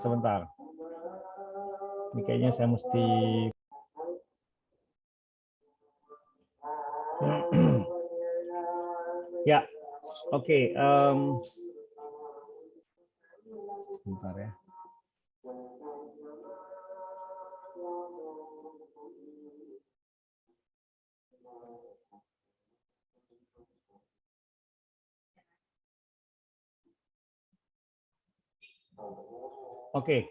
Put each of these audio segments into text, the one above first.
Sebentar. Ini kayaknya saya mesti ya, oke. Sebentar ya. Oke.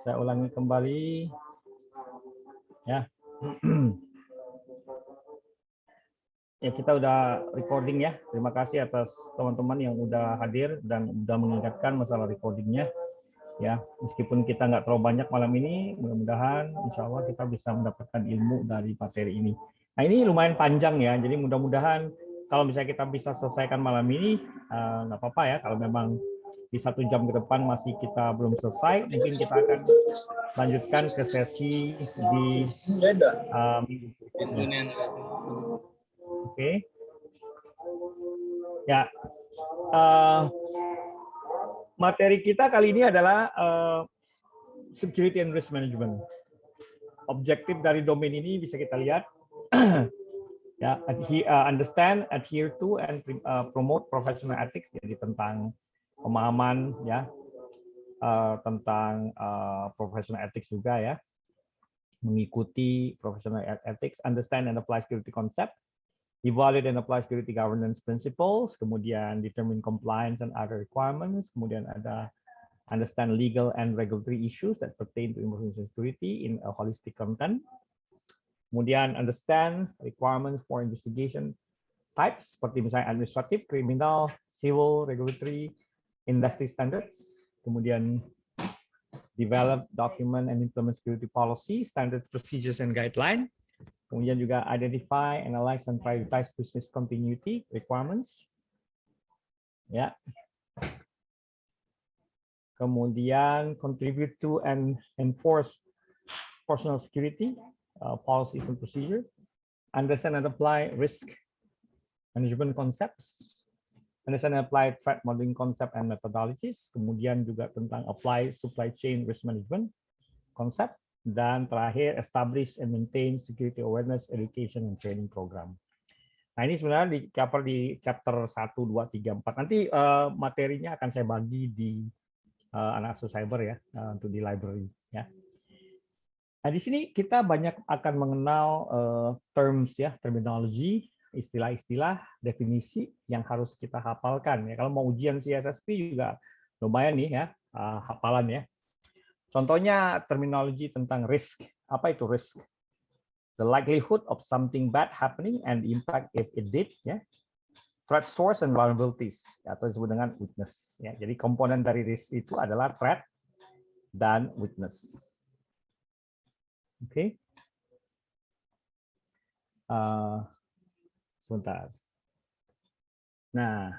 Saya ulangi kembali. Ya. Ya, kita udah recording ya. Terima kasih atas teman-teman yang udah hadir dan udah mengingatkan masalah recordingnya. Ya, meskipun kita nggak terlalu banyak malam ini, mudah-mudahan insya Allah kita bisa mendapatkan ilmu dari materi ini. Nah, ini lumayan panjang ya, jadi mudah-mudahan kalau misalnya kita bisa selesaikan malam ini, nggak apa-apa ya. Kalau memang di 1 jam ke depan masih kita belum selesai, mungkin kita akan lanjutkan ke sesi di minggu berikutnya. Oke. Ya. Materi kita kali ini adalah security and risk management. Objektif dari domain ini bisa kita lihat, ya, understand, adhere to, and promote professional ethics. Jadi tentang pemahaman, ya, tentang professional ethics juga ya, mengikuti professional ethics, understand and apply security concept, evaluate and apply security governance principles, kemudian determine compliance and other requirements, kemudian ada understand legal and regulatory issues that pertain to information security in a holistic content. Kemudian understand requirements for investigation types, seperti misalnya administrative, criminal, civil, regulatory, industry standards. Kemudian develop, document, and implement security policy, standards, procedures, and guidelines. Kemudian juga identify, analyze, and prioritize business continuity requirements. Ya. Kemudian contribute to and enforce personal security policies and procedure, understand and apply risk management concepts, understand and apply threat modeling concept and methodologies, kemudian juga tentang apply supply chain risk management concept, dan terakhir establish and maintain security awareness education and training program. Nah, ini sebenarnya di cover di chapter 1, 2, 3, 4. Nanti materinya akan saya bagi di anak asuh cyber ya, untuk di library ya. Nah, di sini kita banyak akan mengenal terms ya, terminologi, istilah-istilah, definisi yang harus kita hafalkan ya. Kalau mau ujian CSSP juga lumayan nih ya, hafalan ya. Contohnya terminologi tentang risk. Apa itu risk? The likelihood of something bad happening and the impact if it did ya. Threat source and vulnerabilities, atau disebut dengan weakness. Ya, jadi komponen dari risk itu adalah threat dan weakness. Oke. Sebentar. Nah,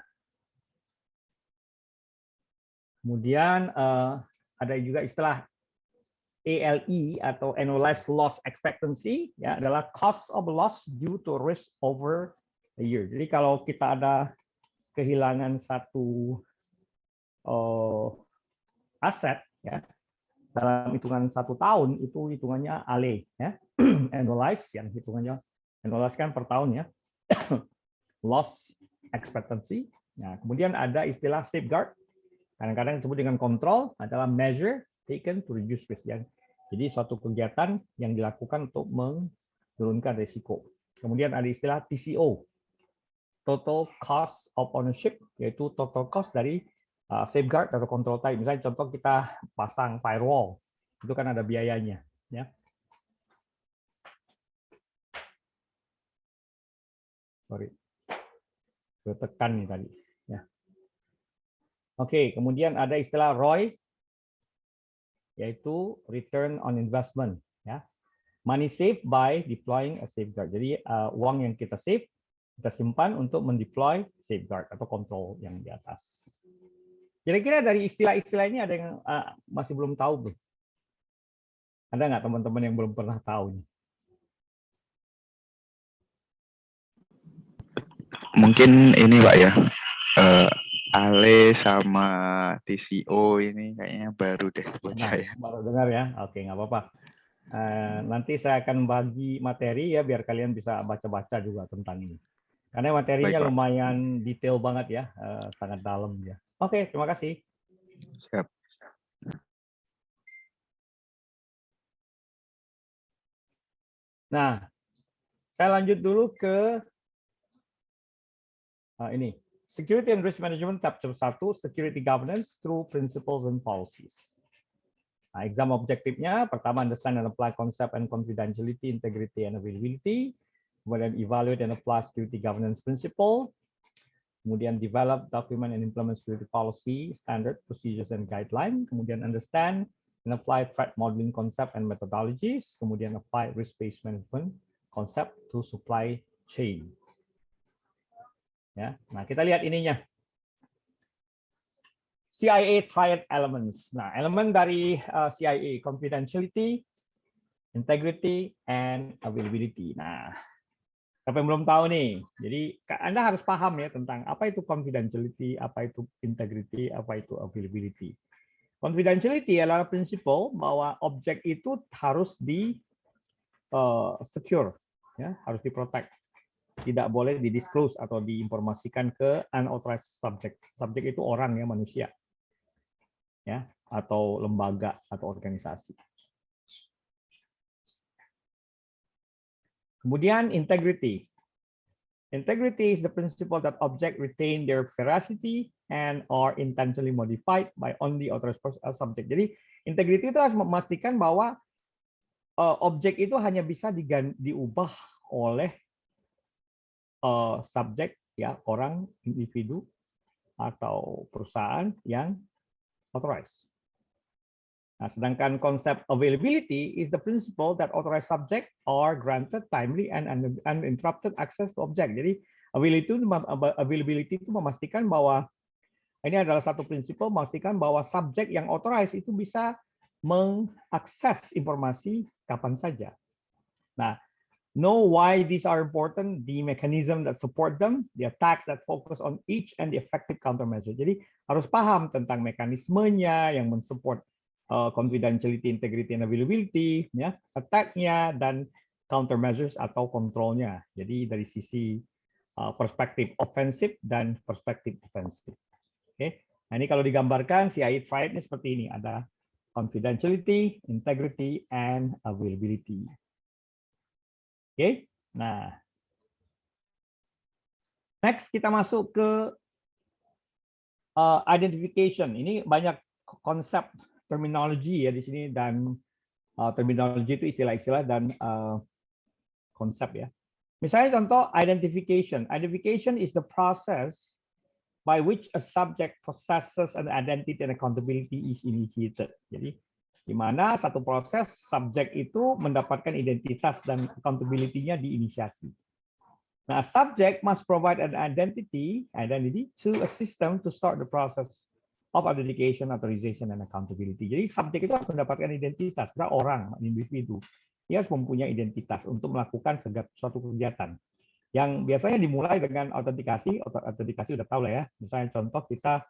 kemudian ada juga istilah ALE atau annualized loss expectancy, ya, adalah cost of loss due to risk over a year. Jadi kalau kita ada kehilangan satu aset ya dalam hitungan 1 tahun, itu hitungannya ALE ya. Annualized, yang hitungannya annualized kan per tahun ya. Loss expectancy. Nah, kemudian ada istilah safeguard. Kadang-kadang disebut dengan control, adalah measure taken to reduce risk. Jadi suatu kegiatan yang dilakukan untuk menurunkan risiko. Kemudian ada istilah TCO, total cost of ownership, yaitu total cost dari safeguard atau control type. Misalnya contoh kita pasang firewall, itu kan ada biayanya. Ya. Sorry, tekan nih tadi. Ya. Oke, kemudian ada istilah ROI, yaitu return on investment. Ya. Money saved by deploying a safeguard. Jadi uang yang kita save, kita simpan untuk mendeploy safeguard atau control yang di atas. Kira-kira dari istilah-istilah ini ada yang masih belum tahu belum? Ada nggak teman-teman yang belum pernah tahu? Mungkin ini Pak ya, Ale sama TCO ini kayaknya baru deh buat Nah, saya. baru dengar ya. Oke, nggak apa-apa. Nanti saya akan bagi materi ya biar kalian bisa baca-baca juga tentang ini. Karena materinya Baik, Pak. lumayan detail banget ya, sangat dalam ya. Oke, terima kasih. Siap. Nah, saya lanjut dulu ke ini. Security and Risk Management Chapter 1, Security Governance through Principles and Policies. Nah, exam objektifnya, pertama, understand and apply concept and confidentiality, integrity, and availability. Kemudian evaluate and apply security governance principle. Kemudian develop, document, and implement security policy, standard, procedures, and guidelines. Kemudian understand and apply threat modeling concept and methodologies. Kemudian apply risk-based management concept to supply chain. Ya, nah kita lihat ininya. CIA triad elements. Nah, elemen dari CIA, confidentiality, integrity, and availability. Nah, siapa yang belum tahu nih? Jadi Anda harus paham ya tentang apa itu confidentiality, apa itu integrity, apa itu availability. Confidentiality adalah prinsip bahwa objek itu harus di secure, ya, harus diprotect. Tidak boleh didisclose atau diinformasikan ke unauthorized subject. Subjek itu orang ya, manusia. Ya, atau lembaga atau organisasi. Kemudian integrity. Integrity is the principle that objects retain their veracity and are intentionally modified by only authorized subject. Jadi integrity itu harus memastikan bahwa objek itu hanya bisa diubah oleh subjek, ya, orang, individu atau perusahaan yang authorized. Nah, sedangkan konsep availability is the principle that authorized subject are granted timely and uninterrupted access to object. Jadi availability itu memastikan bahwa ini adalah satu prinsip memastikan bahwa subjek yang authorized itu bisa mengakses informasi kapan saja. Nah, know why these are important, the mechanism that support them, the attacks that focus on each, and the effective countermeasure. Jadi harus paham tentang mekanismenya yang mensupport confidentiality, integrity, and availability, ya, attack-nya, dan countermeasures atau kontrolnya. Jadi dari sisi perspektif offensif dan perspektif defensif. Oke, nah ini kalau digambarkan CIA triad ini seperti ini, ada confidentiality, integrity, and availability. Oke, nah next kita masuk ke identification. Ini banyak konsep terminologi ya di sini, dan terminologi itu istilah-istilah dan konsep ya. Misalnya contoh identification. Identification is the process by which a subject possesses an identity and accountability is initiated. Jadi di mana satu proses subjek itu mendapatkan identitas dan accountability-nya diinisiasi. Nah, subject must provide an identity to a system to start the process of authentication, authorization, and accountability. Jadi subjek itu harus mendapatkan identitas, misalnya orang, individu. Dia harus mempunyai identitas untuk melakukan suatu kegiatan. Yang biasanya dimulai dengan autentikasi. Autentikasi udah tahu lah ya. Misalnya contoh kita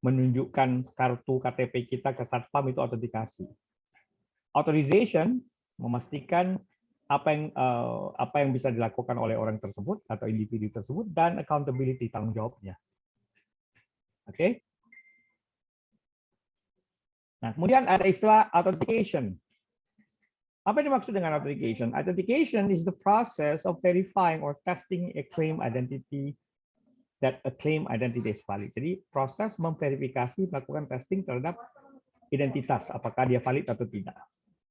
menunjukkan kartu KTP kita ke Satpam, itu autentikasi. Authorization memastikan apa yang bisa dilakukan oleh orang tersebut atau individu tersebut, dan accountability, tanggung jawabnya. Oke. Nah, kemudian ada istilah authentication. Apa yang dimaksud dengan authentication? Authentication is the process of verifying or testing a claim identity that a claim identity is valid. Jadi proses memverifikasi, melakukan testing terhadap identitas, apakah dia valid atau tidak.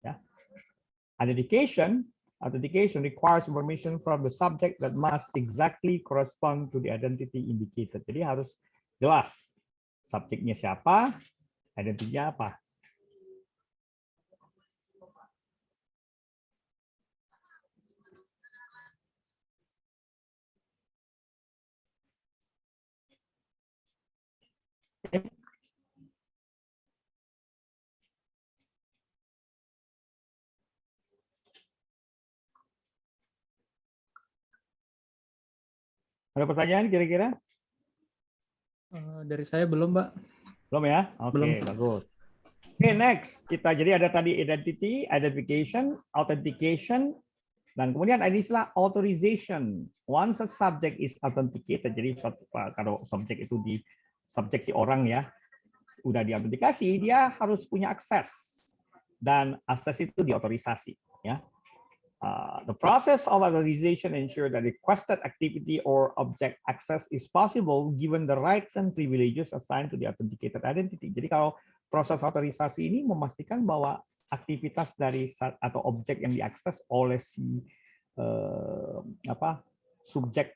Ya. Authentication requires information from the subject that must exactly correspond to the identity indicated. Jadi harus jelas subjeknya siapa, identitinya apa. Ada pertanyaan kira-kira? Dari saya belum, Mbak. Belum ya? Oke, Belum. bagus. Oke, next. Kita jadi ada tadi identity, identification, authentication, dan kemudian ada istilah authorization. Once a subject is authenticated, jadi kalau subjek itu di subjek si orang ya, udah diautentikasi, dia harus punya akses. Dan akses itu diotorisasi. Ya. The process of authorization ensure that requested activity or object access is possible given the rights and privileges assigned to the authenticated identity. Jadi kalau proses otorisasi ini memastikan bahwa aktivitas dari atau objek yang diakses oleh si subjek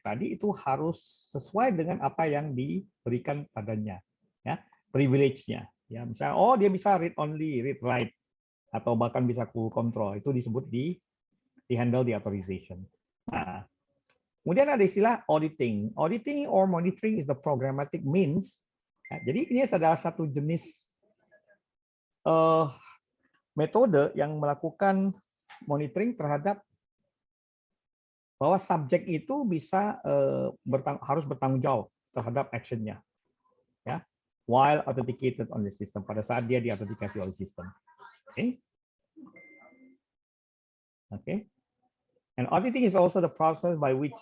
tadi itu harus sesuai dengan apa yang diberikan padanya, ya, privilege-nya. Ya, misalnya, oh dia bisa read only, read write, atau bahkan bisa full control, itu disebut di handle di authorization. Nah, kemudian ada istilah auditing. Auditing or monitoring is the programmatic means. Nah, jadi ini adalah satu jenis metode yang melakukan monitoring terhadap bahwa subjek itu bisa harus bertanggung jawab terhadap actionnya, ya, while authenticated on the system, pada saat dia diautentikasi oleh sistem. Oke. Okay. And auditing is also the process by which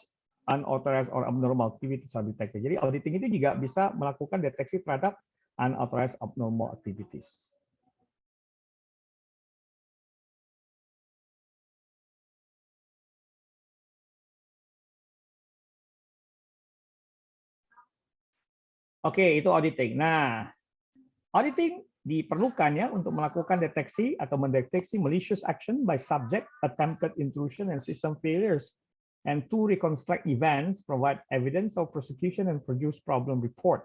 unauthorized or abnormal activities are detected. Jadi auditing itu juga bisa melakukan deteksi terhadap unauthorized abnormal activities. Oke, itu auditing. Nah, auditing diperlukan ya untuk melakukan deteksi atau mendeteksi malicious action by subject, attempted intrusion, and system failures, and to reconstruct events, provide evidence of prosecution, and produce problem report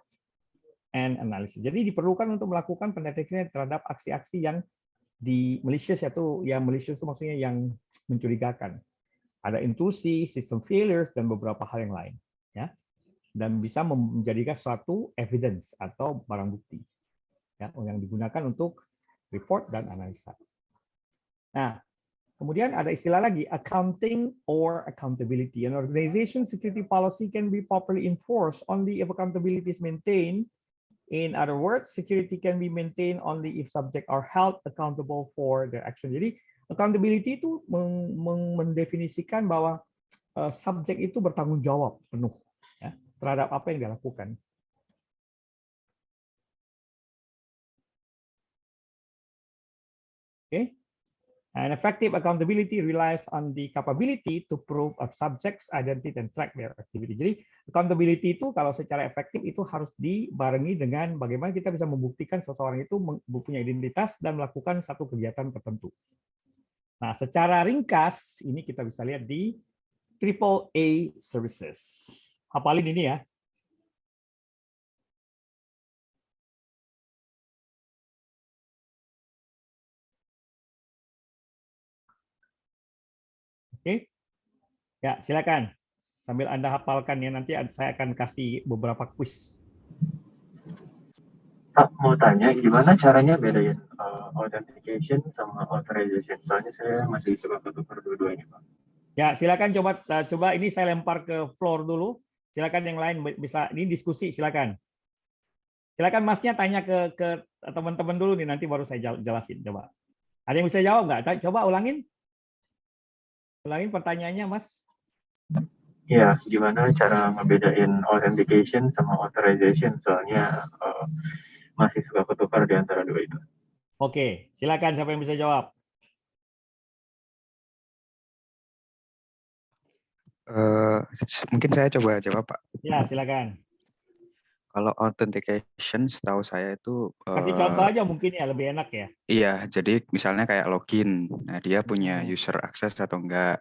and analysis. Jadi diperlukan untuk melakukan pendeteksian terhadap aksi-aksi yang di malicious, yaitu yang malicious itu maksudnya yang mencurigakan. Ada intrusi, system failures, dan beberapa hal yang lain. Ya. Dan bisa menjadikan suatu evidence atau barang bukti, ya, yang digunakan untuk report dan analisa. Nah, kemudian ada istilah lagi, accounting or accountability. An organization security policy can be properly enforced only if accountability is maintained. In other words, security can be maintained only if subjects are held accountable for their action. Jadi, accountability itu mendefinisikan bahwa subjek itu bertanggung jawab penuh, ya, terhadap apa yang dia lakukan. Okay. And effective accountability relies on the capability to prove a subject's identity and track their activity. Jadi accountability itu kalau secara efektif itu harus dibarengi dengan bagaimana kita bisa membuktikan seseorang itu mempunyai identitas dan melakukan satu kegiatan tertentu. Nah, secara ringkas ini kita bisa lihat di AAA services. Hafalin ini ya. Oke, ya silakan. Sambil Anda hafalkan ya, nanti saya akan kasih beberapa quiz. Pak, mau tanya gimana caranya bedain authentication sama authorization? Soalnya saya masih suka ketukar dua-duanya, Pak. Ya, silakan coba ini saya lempar ke floor dulu. Silakan yang lain bisa, ini diskusi, silakan. Silakan Masnya tanya ke teman-teman dulu nih, nanti baru saya jelasin. Coba. Ada yang bisa jawab nggak? Coba ulangin. Ulangin pertanyaannya, Mas. Iya, gimana cara ngebedain authentication sama authorization? Soalnya masih suka ketukar di antara dua itu. Oke, silakan siapa yang bisa jawab. Mungkin saya coba jawab, Pak. Ya, silakan. Kalau authentication setahu saya itu Kasih contoh aja mungkin ya, lebih enak ya. iya, jadi misalnya kayak login. Nah, dia punya user access atau enggak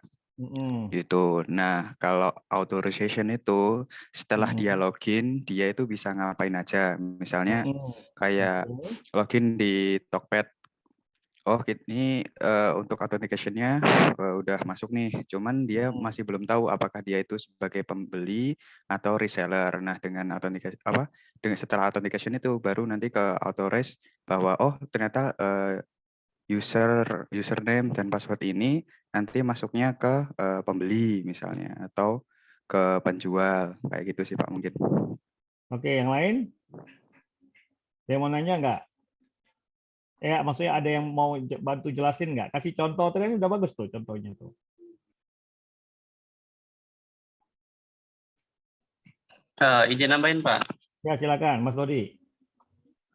gitu. Nah, kalau authorization itu setelah dia login, dia itu bisa ngapain aja. Misalnya kayak login di Tokped. Oh, ini untuk authentication-nya udah masuk nih. Cuman dia masih belum tahu apakah dia itu sebagai pembeli atau reseller. Nah, dengan authentication setelah authentication itu baru nanti ke authorize bahwa oh ternyata username dan password ini nanti masuknya ke pembeli misalnya atau ke penjual kayak gitu sih Pak mungkin. Oke, yang lain? Ada yang mau nanya nggak? Ya, maksudnya ada yang mau bantu jelasin nggak? Kasih contoh tuh kan udah bagus tuh contohnya tuh. Izin nambahin Pak. Ya, silakan Mas Dodi.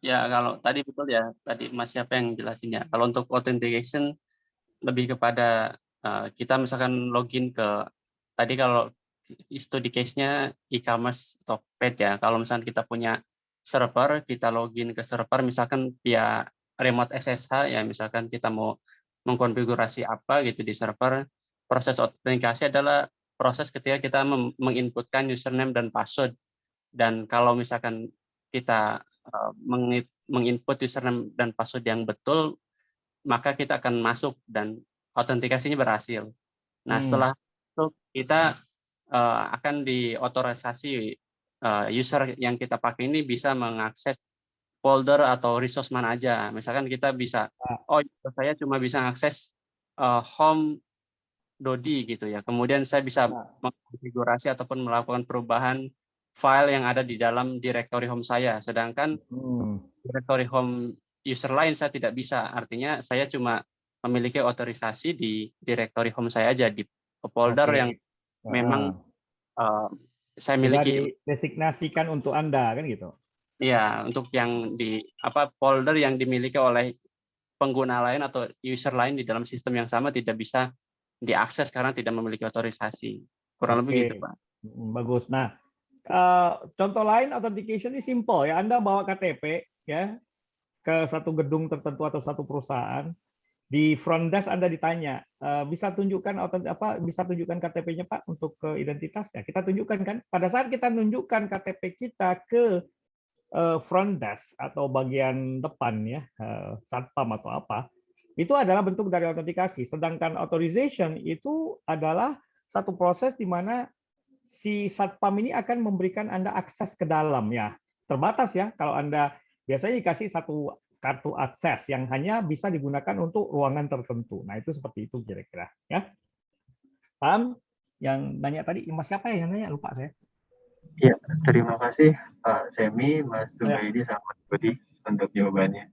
Ya kalau tadi betul ya, tadi Mas siapa yang jelasin ya. Kalau untuk authentication lebih kepada kita misalkan login ke, tadi kalau studi case-nya e-commerce atau paid ya. Kalau misalkan kita punya server, kita login ke server misalkan via remote SSH ya, misalkan kita mau mengkonfigurasi apa gitu di server, proses autentikasi adalah proses ketika kita menginputkan username dan password. Dan kalau misalkan kita menginput username dan password yang betul, maka kita akan masuk dan autentikasinya berhasil. Nah, setelah itu kita akan diotorisasi user yang kita pakai ini bisa mengakses folder atau resource mana aja. Misalkan kita bisa, saya cuma bisa mengakses home Dodi gitu ya. Kemudian saya bisa mengkonfigurasi ataupun melakukan perubahan file yang ada di dalam directory home saya. Sedangkan directory home user lain saya tidak bisa. Artinya saya cuma memiliki otorisasi di directory home saya aja, di folder yang memang saya miliki. Designasikan untuk Anda kan gitu. Iya, untuk yang di folder yang dimiliki oleh pengguna lain atau user lain di dalam sistem yang sama tidak bisa diakses karena tidak memiliki otorisasi. Kurang lebih gitu, Pak. Bagus. Nah, contoh lain authentication ini simple ya. Anda bawa KTP ya ke satu gedung tertentu atau satu perusahaan. Di front desk Anda ditanya, bisa tunjukkan bisa tunjukkan KTP-nya Pak untuk ke identitas ya. Kita tunjukkan kan. Pada saat kita tunjukkan KTP kita ke front desk atau bagian depan ya, satpam atau apa, itu adalah bentuk dari autentikasi. Sedangkan authorization itu adalah satu proses di mana si satpam ini akan memberikan Anda akses ke dalam ya. Terbatas ya, kalau Anda biasanya dikasih satu kartu akses yang hanya bisa digunakan untuk ruangan tertentu. Nah, itu seperti itu kira-kira ya. Paham? Yang nanya tadi, Mas siapa ya yang nanya? Lupa saya. Ya, terima kasih Pak Semi, Mas Subaidi, sama Mas Budi untuk jawabannya.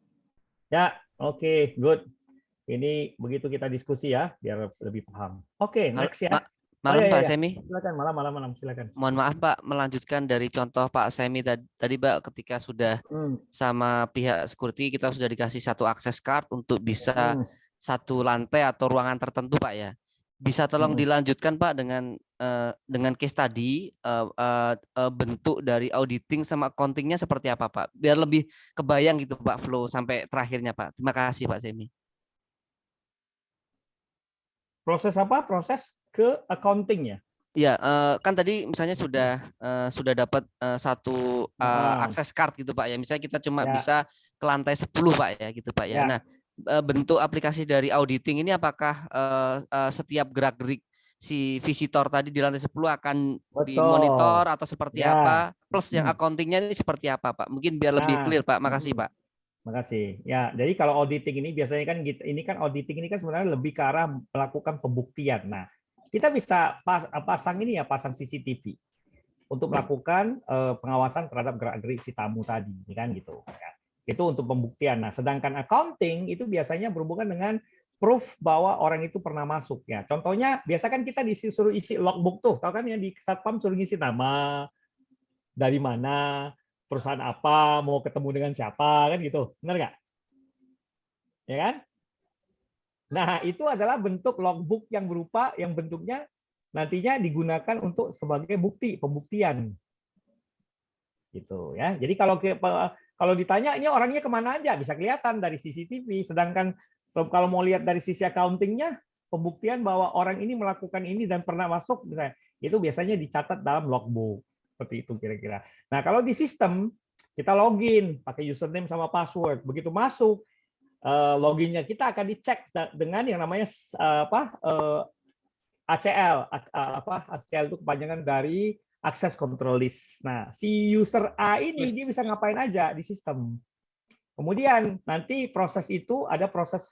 Ya, oke, good. Ini begitu kita diskusi ya, biar lebih paham. Oke, next ya. Malam Pak Semi. Silakan, malam, silakan. Mohon maaf Pak, melanjutkan dari contoh Pak Semi tadi Pak, ketika sudah sama pihak security kita sudah dikasih satu akses card untuk bisa satu lantai atau ruangan tertentu Pak ya. Bisa tolong dilanjutkan Pak dengan case tadi, bentuk dari auditing sama accounting-nya seperti apa Pak? Biar lebih kebayang gitu Pak flow sampai terakhirnya Pak. Terima kasih Pak Semi. Proses apa? Proses ke accounting ya? Ya, kan tadi misalnya sudah dapat satu akses card gitu Pak ya. Misalnya kita cuma bisa ke lantai 10 Pak ya gitu Pak ya. Nah, bentuk aplikasi dari auditing ini apakah setiap gerak-gerik si visitor tadi di lantai 10 akan dimonitor atau seperti apa? Plus yang accounting-nya ini seperti apa Pak? Mungkin biar lebih clear Pak. Makasih Pak. Makasih. Ya, jadi kalau auditing ini biasanya kan ini kan auditing ini kan sebenarnya lebih ke arah melakukan pembuktian. Nah, kita bisa pasang ini ya, pasang CCTV untuk melakukan pengawasan terhadap gerak-gerik si tamu tadi, kan gitu. Ya. Itu untuk pembuktian. Nah, sedangkan accounting itu biasanya berhubungan dengan proof bahwa orang itu pernah masuk ya. Contohnya, biasa kan kita disuruh isi logbook tuh, tahu kan yang di satpam suruh ngisi nama, dari mana, perusahaan apa, mau ketemu dengan siapa, kan gitu. Benar nggak? Ya kan? Nah, itu adalah bentuk logbook yang bentuknya nantinya digunakan untuk sebagai bukti, pembuktian. Gitu ya. Jadi kalau ditanya ini orangnya kemana aja, bisa kelihatan dari CCTV. Sedangkan kalau mau lihat dari sisi accounting-nya, pembuktian bahwa orang ini melakukan ini dan pernah masuk, misalnya, itu biasanya dicatat dalam logbook. Seperti itu kira-kira. Nah, kalau di sistem kita login pakai username sama password. Begitu masuk, loginnya kita akan dicek dengan yang namanya ACL. ACL itu kepanjangan dari Access Control List. Nah, si user A ini dia bisa ngapain aja di sistem. Kemudian nanti proses itu ada proses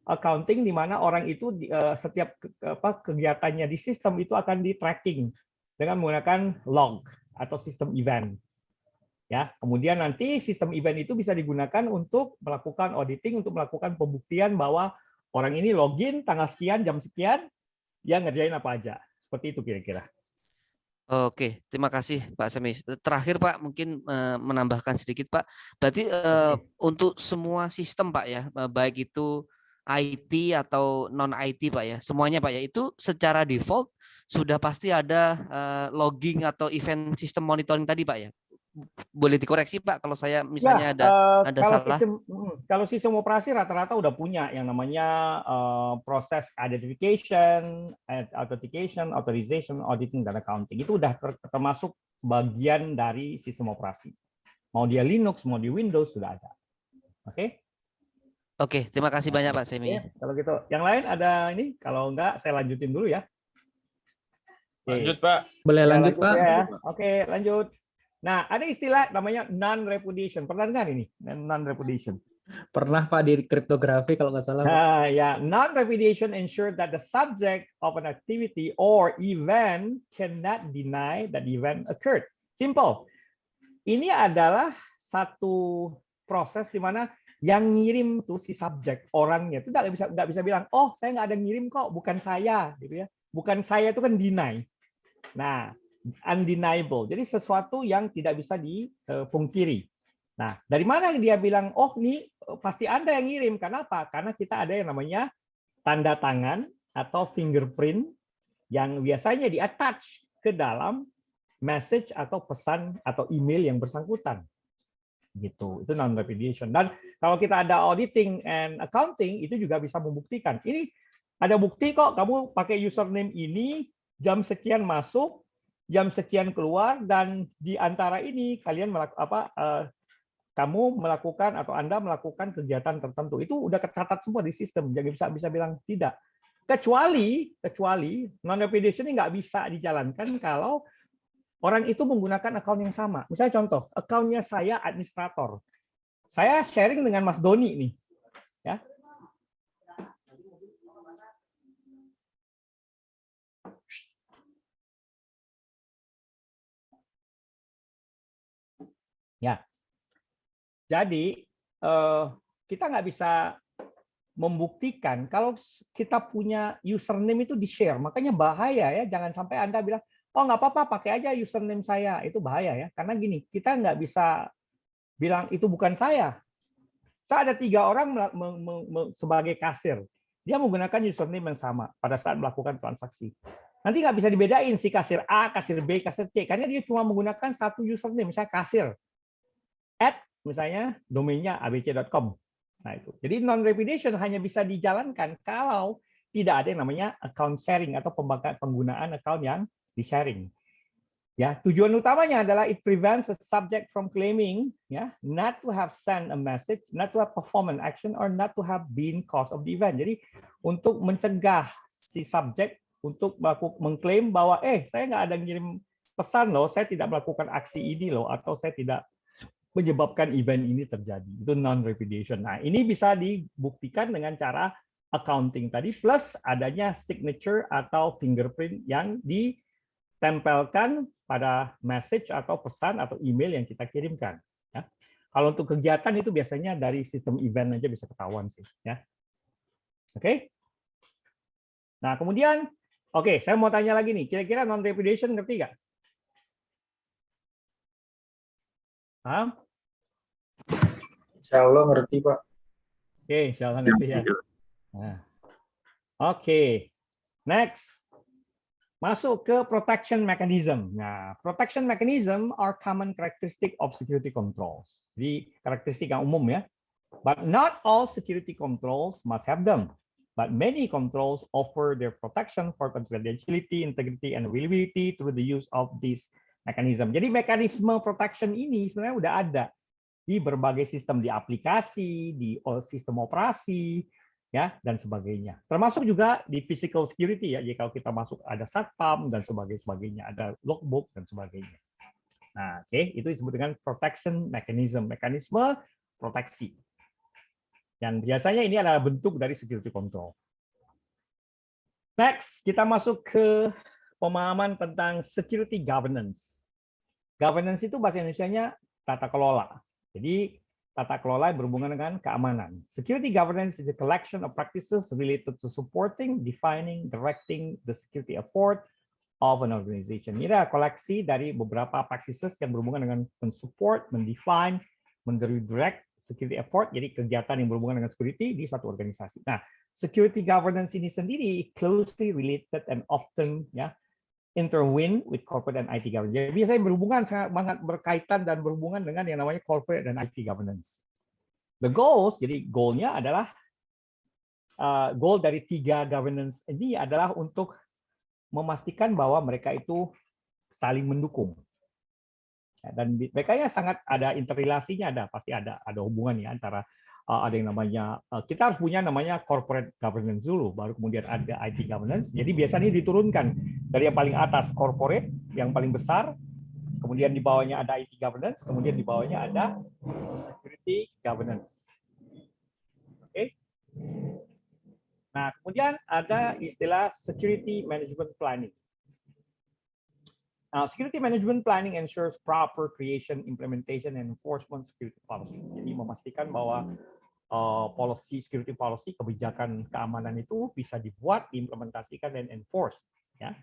accounting di mana orang itu setiap kegiatannya di sistem itu akan di tracking dengan menggunakan log atau sistem event. Ya, kemudian nanti sistem event itu bisa digunakan untuk melakukan auditing, untuk melakukan pembuktian bahwa orang ini login tanggal sekian, jam sekian, dia ngerjain apa aja. Seperti itu kira-kira. Oke, terima kasih Pak Semi. Terakhir Pak, mungkin menambahkan sedikit Pak. Berarti untuk semua sistem Pak ya, baik itu IT atau non IT Pak ya, semuanya Pak ya, itu secara default sudah pasti ada logging atau event sistem monitoring tadi Pak ya. Boleh dikoreksi Pak kalau saya misalnya ada kalau salah. Kalau sistem operasi rata-rata udah punya yang namanya proses identification, authentication, authorization, auditing, dan accounting. Itu udah termasuk bagian dari sistem operasi. Mau dia Linux, mau di Windows sudah ada. Oke? Oke, terima kasih banyak Pak Semi. Kalau gitu, yang lain ada ini. Kalau enggak, saya lanjutin dulu ya. Lanjut Pak. Boleh lanjut Pak? Ya. Oke, lanjut. Nah, ada istilah namanya non-repudiation. Pernah dengar ini? Non-repudiation. Pernah Pak di kriptografi kalau nggak salah. Nah, ya, non-repudiation ensure that the subject of an activity or event cannot deny that the event occurred. Simple. Ini adalah satu proses di mana yang ngirim tuh si subjek, orangnya itu nggak bisa bilang, oh saya nggak ada ngirim kok, bukan saya, gitu ya. Bukan saya itu kan deny. Nah, undeniable. Jadi sesuatu yang tidak bisa dipungkiri. Nah, dari mana dia bilang, oh ini pasti Anda yang ngirim. Kenapa? Karena kita ada yang namanya tanda tangan atau fingerprint yang biasanya di-attach ke dalam message atau pesan atau email yang bersangkutan. Gitu. Itu non-repudiation. Dan kalau kita ada auditing and accounting, itu juga bisa membuktikan. Ini ada bukti kok kamu pakai username ini, jam sekian masuk, jam sekian keluar, dan di antara ini kalian kamu melakukan atau Anda melakukan kegiatan tertentu. Itu udah tercatat semua di sistem. Jadi bisa bilang tidak. Kecuali non-repudiation ini nggak bisa dijalankan kalau orang itu menggunakan akun yang sama. Misalnya contoh, akunnya saya administrator. Saya sharing dengan Mas Doni nih. Ya. Ya, jadi kita nggak bisa membuktikan kalau kita punya username itu di-share. Makanya bahaya ya, jangan sampai Anda bilang, oh nggak apa-apa, pakai aja username saya. Itu bahaya ya, karena gini, kita nggak bisa bilang itu bukan saya. Saya ada 3 orang sebagai kasir. Dia menggunakan username yang sama pada saat melakukan transaksi. Nanti nggak bisa dibedain si kasir A, kasir B, kasir C, karena dia cuma menggunakan satu username, misalnya kasir. Misalnya domainnya abc.com. Nah itu. Jadi non-repudiation hanya bisa dijalankan kalau tidak ada yang namanya account sharing atau penggunaan account yang di-sharing. Ya, tujuan utamanya adalah it prevents a subject from claiming not to have sent a message, not to have performed an action, or not to have been cause of the event. Jadi untuk mencegah si subjek untuk mengklaim bahwa saya nggak ada ngirim pesan loh, saya tidak melakukan aksi ini loh, atau saya tidak menyebabkan event ini terjadi. Itu non-repudiation. Nah, ini bisa dibuktikan dengan cara accounting tadi, plus adanya signature atau fingerprint yang ditempelkan pada message atau pesan atau email yang kita kirimkan. Ya. Kalau untuk kegiatan itu biasanya dari sistem event aja bisa ketahuan sih. Ya. Oke. Nah, kemudian, saya mau tanya lagi nih, kira-kira non-repudiation ngerti nggak? Paham? Insya Allah ngerti Pak. Oke, insya Allah ngerti ya. Nah. Oke, next. Masuk ke protection mechanism. Nah, protection mechanism are common characteristic of security controls. Jadi karakteristik yang umum ya. But not all security controls must have them. But many controls offer their protection for confidentiality, integrity, and availability through the use of this mechanism. Jadi mekanisme protection ini sebenarnya udah ada di berbagai sistem, di aplikasi, di sistem operasi, ya, dan sebagainya. Termasuk juga di physical security ya. Jadi kalau kita masuk ada satpam dan sebagainya, ada logbook dan sebagainya. Nah, itu disebut dengan protection mechanism, mekanisme proteksi. Yang biasanya ini adalah bentuk dari security control. Next, kita masuk ke pemahaman tentang security governance. Governance itu bahasa Indonesianya tata kelola. Jadi tata kelola yang berhubungan dengan keamanan. Security governance is a collection of practices related to supporting, defining, directing the security effort of an organization. Ini adalah koleksi dari beberapa practices yang berhubungan dengan mensupport, mendefine, mendirect security effort, jadi kegiatan yang berhubungan dengan security di satu organisasi. Nah, security governance ini sendiri closely related and often intertwined with corporate and IT governance. Jadi biasanya berhubungan, sangat berkaitan dan berhubungan dengan yang namanya corporate dan IT governance. The goals, jadi goalnya adalah goal dari 3 governance ini adalah untuk memastikan bahwa mereka itu saling mendukung. Dan mereka sangat ada interrelasinya, pasti ada hubungan ya antara ada yang namanya kita harus punya namanya corporate governance dulu, baru kemudian ada IT governance. Jadi biasanya diturunkan dari yang paling atas corporate yang paling besar, kemudian di bawahnya ada IT governance, kemudian di bawahnya ada security governance. Oke. Nah, kemudian ada istilah security management planning. Now, security management planning ensures proper creation, implementation, and enforcement security policy. Jadi memastikan bahwa security policy, kebijakan keamanan itu bisa dibuat, diimplementasikan, dan enforced. Ya.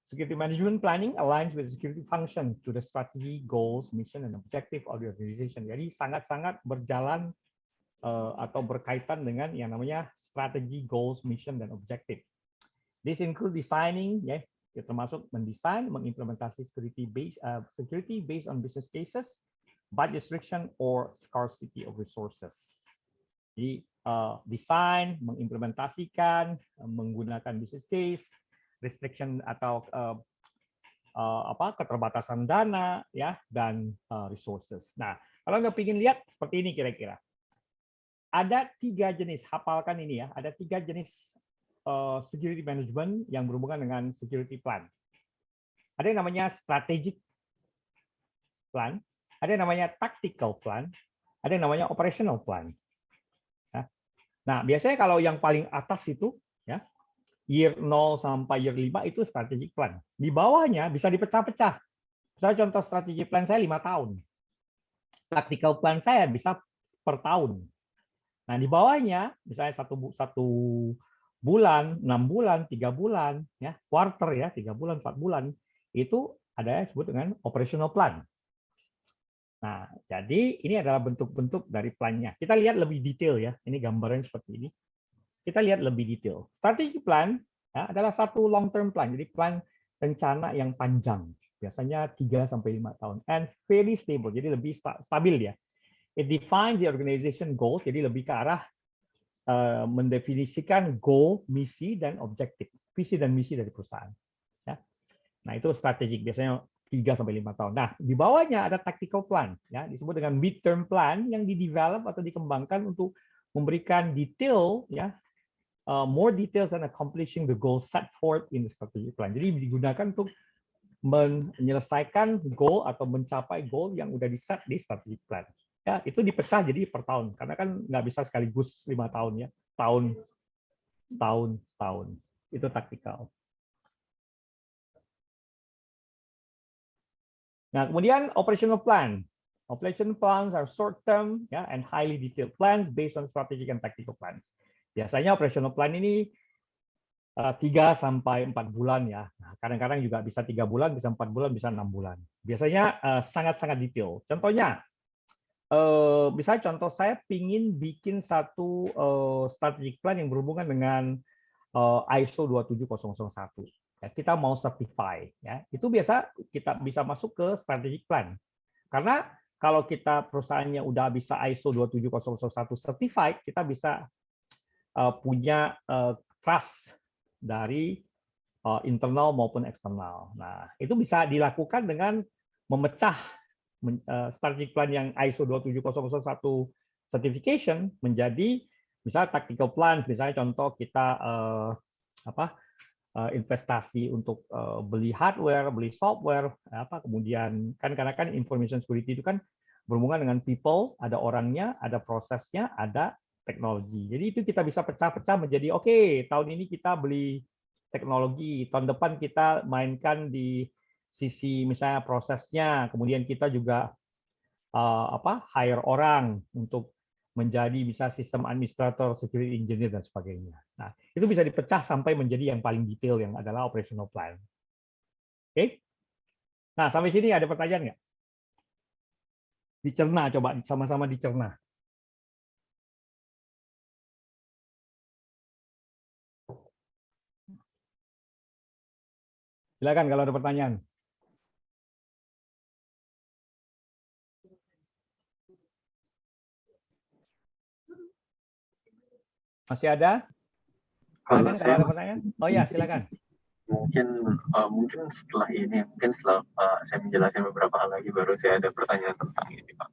Security management planning aligns with security function to the strategy, goals, mission, and objective of the organization. Jadi sangat-sangat berjalan atau berkaitan dengan yang namanya strategy, goals, mission, dan objective. This include designing, termasuk mendesain, mengimplementasi security based on business cases, budget restriction, or scarcity of resources. Jadi desain, mengimplementasikan, menggunakan business case, restriction atau keterbatasan dana, dan resources. Nah, kalau Anda ingin lihat seperti ini kira-kira. Ada 3 jenis, hafalkan ini ya. Ada 3 jenis security management yang berhubungan dengan security plan. Ada yang namanya strategic plan, ada yang namanya tactical plan, ada yang namanya operational plan. Nah, biasanya kalau yang paling atas itu year 0 sampai year 5 itu strategic plan. Di bawahnya bisa dipecah-pecah. Misalnya contoh strategic plan saya 5 tahun. Tactical plan saya bisa per tahun. Nah, di bawahnya misalnya satu bulan, 6 bulan, 3 bulan, quarter 3 bulan, 4 bulan, itu ada yang disebut dengan operational plan. Nah, jadi ini adalah bentuk-bentuk dari plannya. Kita lihat lebih detail ya. Ini gambarnya seperti ini. Kita lihat lebih detail. Strategic plan adalah satu long term plan. Jadi plan rencana yang panjang. Biasanya 3 sampai 5 tahun. And very stable. Jadi lebih stabil ya. It defines the organization goals. Jadi lebih ke arah mendefinisikan goal, misi, dan objektif. Visi dan misi dari perusahaan. Ya. Nah, itu strategik. Biasanya 3 sampai 5 tahun. Nah, di bawahnya ada tactical plan, disebut dengan mid-term plan yang di-develop atau dikembangkan untuk memberikan detail, more details on accomplishing the goal set forth in the strategic plan. Jadi digunakan untuk menyelesaikan goal atau mencapai goal yang udah di-set di strategic plan. Ya, itu dipecah jadi per tahun, karena kan nggak bisa sekaligus 5 tahun ya, tahun. Itu tactical. Nah, kemudian operational plan. Operational plans are short-term and highly detailed plans based on strategic and tactical plans. Biasanya operational plan ini 3 sampai 4 bulan ya. Nah, kadang-kadang juga bisa 3 bulan, bisa 4 bulan, bisa 6 bulan. Biasanya sangat-sangat detail. Contohnya, misalnya contoh saya ingin bikin satu strategic plan yang berhubungan dengan ISO 27001. Kita mau certify, itu biasa kita bisa masuk ke strategic plan. Karena kalau kita perusahaannya udah bisa ISO 27001 certified, kita bisa punya trust dari internal maupun eksternal. Nah, itu bisa dilakukan dengan memecah strategic plan yang ISO 27001 certification menjadi misalnya tactical plan, misalnya contoh kita investasi untuk beli hardware, beli software, kemudian karena kan information security itu kan berhubungan dengan people, ada orangnya, ada prosesnya, ada teknologi. Jadi itu kita bisa pecah-pecah menjadi oke, tahun ini kita beli teknologi, tahun depan kita mainkan di sisi misalnya prosesnya, kemudian kita juga hire orang untuk menjadi bisa sistem administrator, security engineer dan sebagainya. Nah, itu bisa dipecah sampai menjadi yang paling detail yang adalah operational plan. Oke? Nah, sampai sini ada pertanyaan nggak? Dicerna, coba sama-sama dicerna. Silakan kalau ada pertanyaan. Masih ada? Silakan kalau ada pertanyaan. Oh ya, silakan. Mungkin setelah ini, mungkin setelah saya menjelaskan beberapa hal lagi, baru saya ada pertanyaan tentang ini, Pak.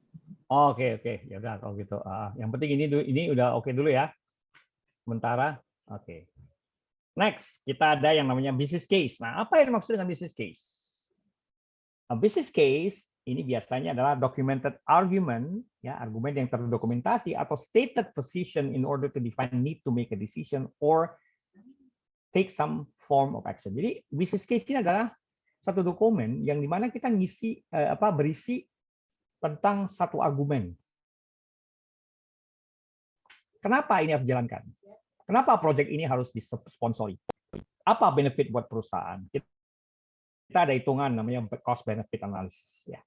Oke, ya udah kalau gitu. Yang penting ini udah oke dulu ya. Sementara, oke. Next, kita ada yang namanya business case. Nah, apa yang dimaksud dengan business case? A business case ini biasanya adalah documented argument, ya, argumen yang terdokumentasi atau stated position in order to define need to make a decision or take some form of action. Jadi business case ini adalah satu dokumen yang dimana kita berisi tentang satu argumen. Kenapa ini harus dijalankan? Kenapa proyek ini harus disponsori? Apa benefit buat perusahaan? Kita ada hitungan namanya cost benefit analysis, ya.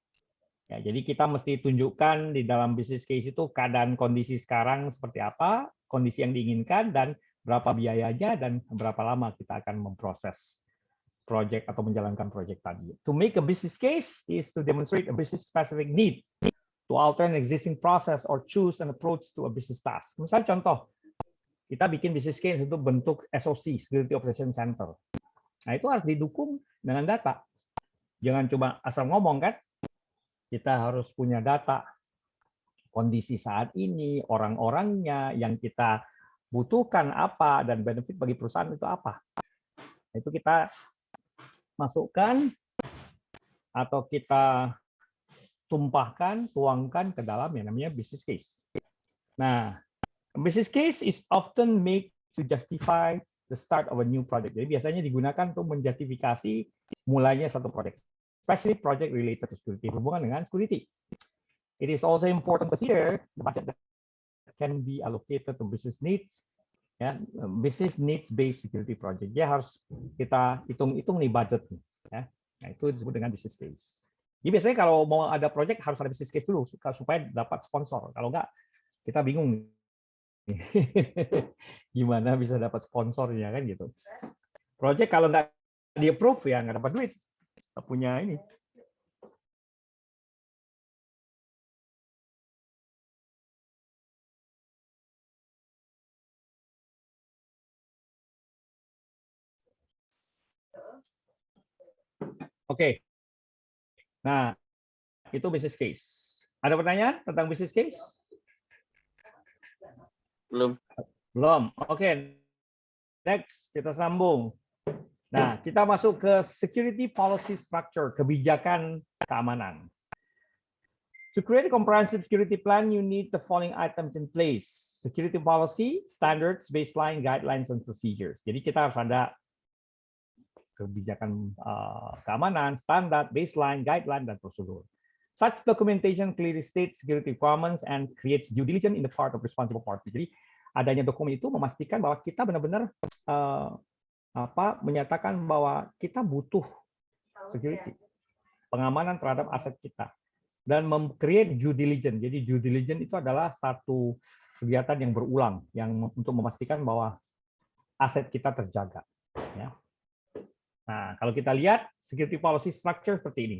Ya, jadi kita mesti tunjukkan di dalam business case itu keadaan kondisi sekarang seperti apa, kondisi yang diinginkan, dan berapa biayanya, dan berapa lama kita akan memproses project atau menjalankan project tadi. To make a business case is to demonstrate a business specific need to alter an existing process or choose an approach to a business task. Misal contoh, kita bikin business case untuk bentuk SOC, Security Operation Center. Nah, itu harus didukung dengan data. Jangan cuma asal ngomong, kan? Kita harus punya data kondisi saat ini, orang-orangnya, yang kita butuhkan apa, dan benefit bagi perusahaan itu apa. Itu kita masukkan atau kita tuangkan ke dalam yang namanya business case. Nah, business case is often made to justify the start of a new project. Jadi biasanya digunakan untuk menjustifikasi mulainya satu proyek, especially project related to security, hubungan dengan security. It is also important to consider the budget that can be allocated to business needs, ya, business needs based security project. Ya, harus kita hitung-hitung nih budget, ya. Nah, itu disebut dengan business case. Jadi biasanya kalau mau ada project harus ada business case dulu supaya dapat sponsor. Kalau enggak, kita bingung. Gimana bisa dapat sponsornya, kan gitu. Project kalau nggak di-approve ya nggak dapat duit. Nggak punya ini. Oke. Nah, itu business case. Ada pertanyaan tentang business case? Belum. Oke. Next, kita sambung. Nah, kita masuk ke security policy structure, kebijakan keamanan. To create a comprehensive security plan, you need the following items in place: security policy, standards, baseline, guidelines, and procedures. Jadi kita harus ada kebijakan keamanan, standar, baseline, guideline, dan prosedur. Such documentation clearly states security requirements and creates due diligence in the part of responsible party. Jadi adanya dokumen itu memastikan bahwa kita benar-benar menyatakan bahwa kita butuh security, pengamanan terhadap aset kita, dan create due diligence. Jadi due diligence itu adalah satu kegiatan yang berulang, yang untuk memastikan bahwa aset kita terjaga. Ya. Nah, kalau kita lihat security policy structure seperti ini.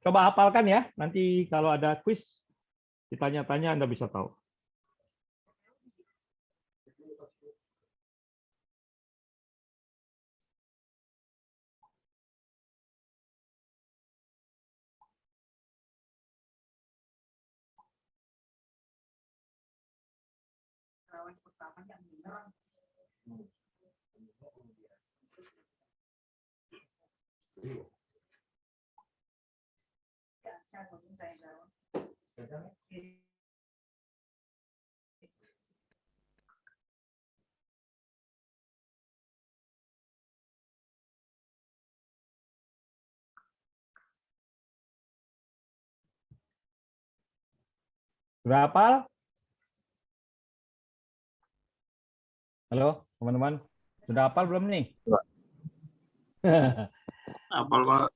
Coba hafalkan ya, nanti kalau ada quiz, ditanya-tanya Anda bisa tahu. Sudah hafal? Halo, teman-teman. Sudah hafal belum nih? Hafal, Pak.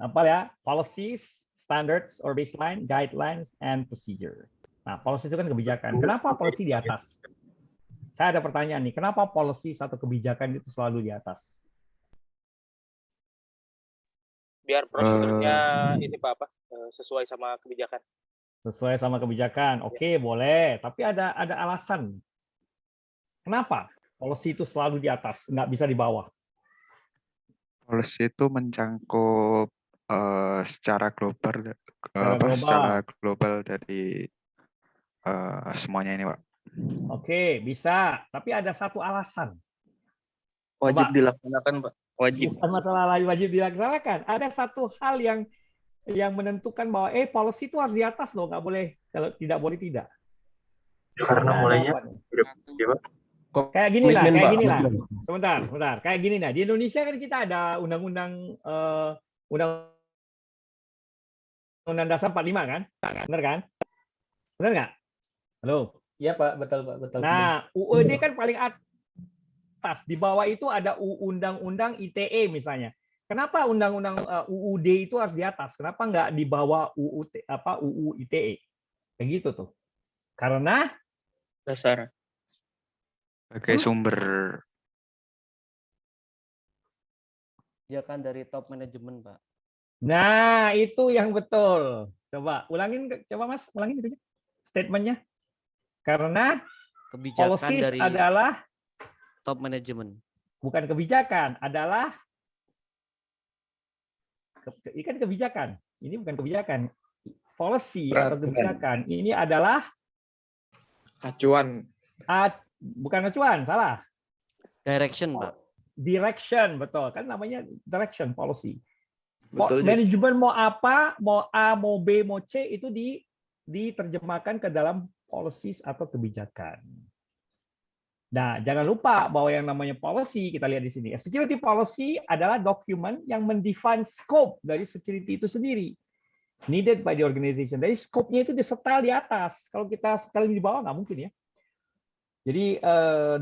Hafal ya? Policies, standards or baseline, guidelines, and procedure. Nah, policy itu kan kebijakan. Kenapa policy di atas? Saya ada pertanyaan nih, kenapa policy atau kebijakan itu selalu di atas? Biar prosedurnya ini Pak sesuai sama kebijakan. Sesuai sama kebijakan. Oke, boleh. Tapi ada alasan. Kenapa policy itu selalu di atas, nggak bisa di bawah? Policy itu mencangkup secara global, Secara global dari semuanya ini, Pak. Oke, bisa. Tapi ada satu alasan. Wajib Coba. dilaksanakan, Pak. Wajib. Bukan masalah wajib dilaksanakan. Ada satu hal yang menentukan bahwa policy itu harus di atas loh, nggak boleh, kalau tidak boleh tidak. Karena mulainya kayak gini lah. Sebentar. Kayak gini nah. Di Indonesia kan kita ada undang-undang dasar 45 kan? Benar kan? Benar nggak? Halo. Iya Pak, betul Pak, betul. Nah, UUD kan paling atas. Di bawah itu ada undang-undang ITE misalnya. Kenapa undang-undang UUD itu harus di atas? Kenapa nggak di bawah UU ITE? Kayak gitu tuh. Karena Dasar. Sebagai sumber. Ya kan dari top manajemen, Pak. Nah, itu yang betul. Coba Mas, ulangin itu statementnya. Karena Kebijakan policies dari adalah top manajemen. bukan kebijakan, adalah ini kan kebijakan. Ini bukan kebijakan. Policy atau kebijakan ini adalah Acuan. bukan acuan, salah. Direction, Pak. Direction, betul. Kan namanya direction policy. Betul. Manajemen mau apa, mau A, mau B, mau C, itu diterjemahkan ke dalam policies atau kebijakan. Nah, jangan lupa bahwa yang namanya policy, kita lihat di sini. Security policy adalah dokumen yang mendefine scope dari security itu sendiri. Needed by the organization. Dari scope-nya itu disetel di atas. Kalau kita setelin di bawah, nggak mungkin ya. Jadi,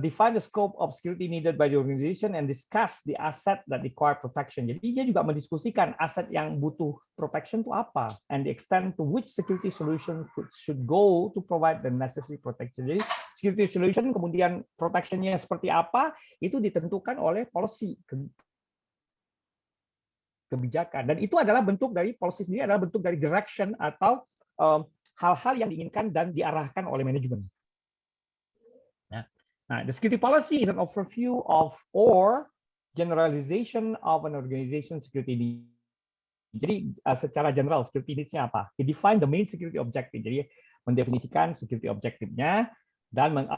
define the scope of security needed by the organization and discuss the asset that require protection. Jadi, dia juga mendiskusikan aset yang butuh protection itu apa, and the extent to which security solution should go to provide the necessary protection. Jadi, security solution kemudian protection-nya seperti apa, itu ditentukan oleh policy, kebijakan. Dan itu adalah bentuk dari policy sendiri, adalah bentuk dari direction atau hal-hal yang diinginkan dan diarahkan oleh manajemen. Nah, the security policy is an overview of or generalization of an organization security needs. Jadi secara general security needs-nya apa? It define the main security objective. Jadi mendefinisikan security objective-nya dan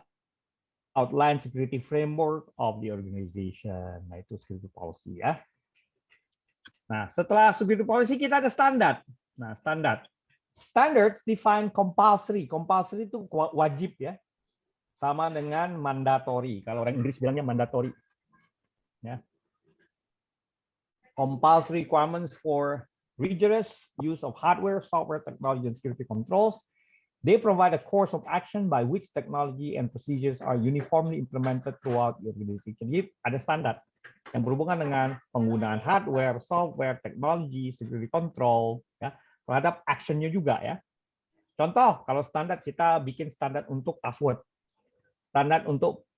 outline security framework of the organization. Nah, itu security policy ya. Nah, setelah security policy kita ada standar. Nah, standards define compulsory. Compulsory itu wajib ya. Sama dengan mandatory. Kalau orang Inggris bilangnya mandatory. Ya. Compulsory requirements for rigorous use of hardware, software, technology, and security controls. They provide a course of action by which technology and procedures are uniformly implemented throughout the organization. Jadi ada standar yang berhubungan dengan penggunaan hardware, software, teknologi, security control, ya, terhadap actionnya juga ya. Contoh, kalau standar kita bikin standar untuk password. Standar untuk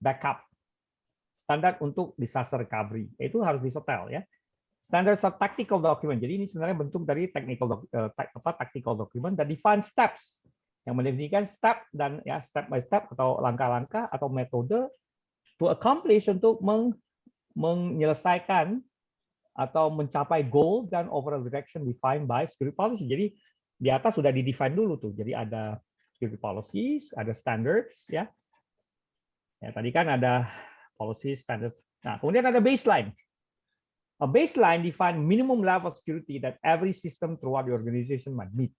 backup, standar untuk disaster recovery, itu harus disetel ya. Standard tactical document, jadi ini sebenarnya bentuk dari tactical document dan define steps, yang mendefinisikan step dan ya step by step atau langkah-langkah atau metode to accomplish untuk menyelesaikan atau mencapai goal dan overall direction defined by security policy. Jadi di atas sudah di-define dulu tuh, jadi ada security policies, ada standards ya. Ya, tadi kan ada policy standard. Nah, kemudian ada baseline. A baseline define minimum level of security that every system throughout the organization must meet.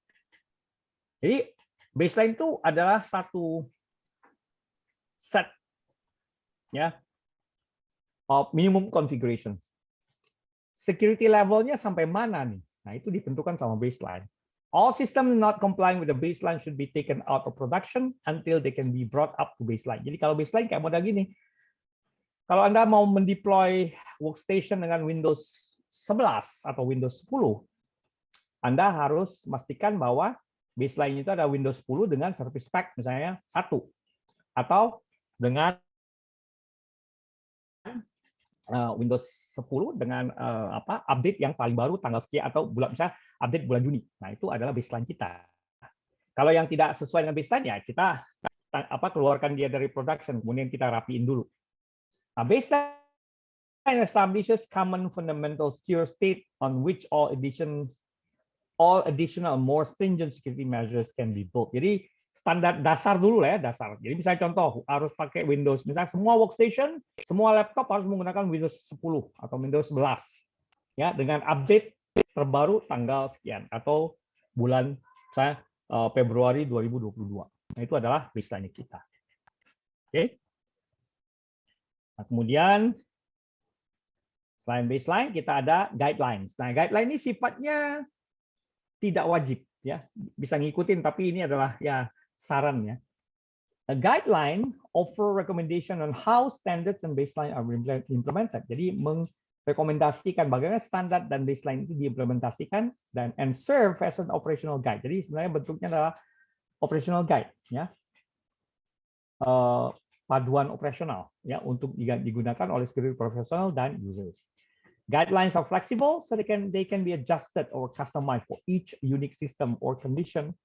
Jadi baseline itu adalah satu set ya of minimum configuration. Security levelnya sampai mana nih? Nah, itu ditentukan sama baseline. All systems not complying with the baseline should be taken out of production until they can be brought up to baseline. Jadi kalau baseline kayak model gini, kalau Anda mau mendeploy workstation dengan Windows 11 atau Windows 10, Anda harus memastikan bahwa baseline itu ada Windows 10 dengan service pack misalnya 1, atau dengan Windows 10 dengan update yang paling baru tanggal sekian atau misalnya update bulan Juni. Nah, itu adalah baseline kita. Kalau yang tidak sesuai dengan baseline ya kita keluarkan dia dari production, kemudian kita rapiin dulu. Nah, baseline establishes common fundamental secure state on which all additional more stringent security measures can be built. Jadi standar dasar dulu lah ya, dasar. Jadi misalnya contoh harus pakai Windows, misalnya semua workstation, semua laptop harus menggunakan Windows 10 atau Windows 11 ya, dengan update terbaru tanggal sekian atau bulan misalnya Februari 2022. Nah, itu adalah baseline kita. Oke. Nah, kemudian selain baseline kita ada guidelines. Nah, guideline ini sifatnya tidak wajib ya, bisa ngikutin, tapi ini adalah ya saran ya. A guideline offer recommendation on how standards and baseline are implemented. Jadi merekomendasikan bagaimana standar dan baseline itu diimplementasikan and serve as an operational guide. Jadi sebenarnya bentuknya adalah operational guide ya. Paduan operasional ya untuk digunakan oleh security professional dan users. Guidelines are flexible, so they can be adjusted or customized for each unique system or condition,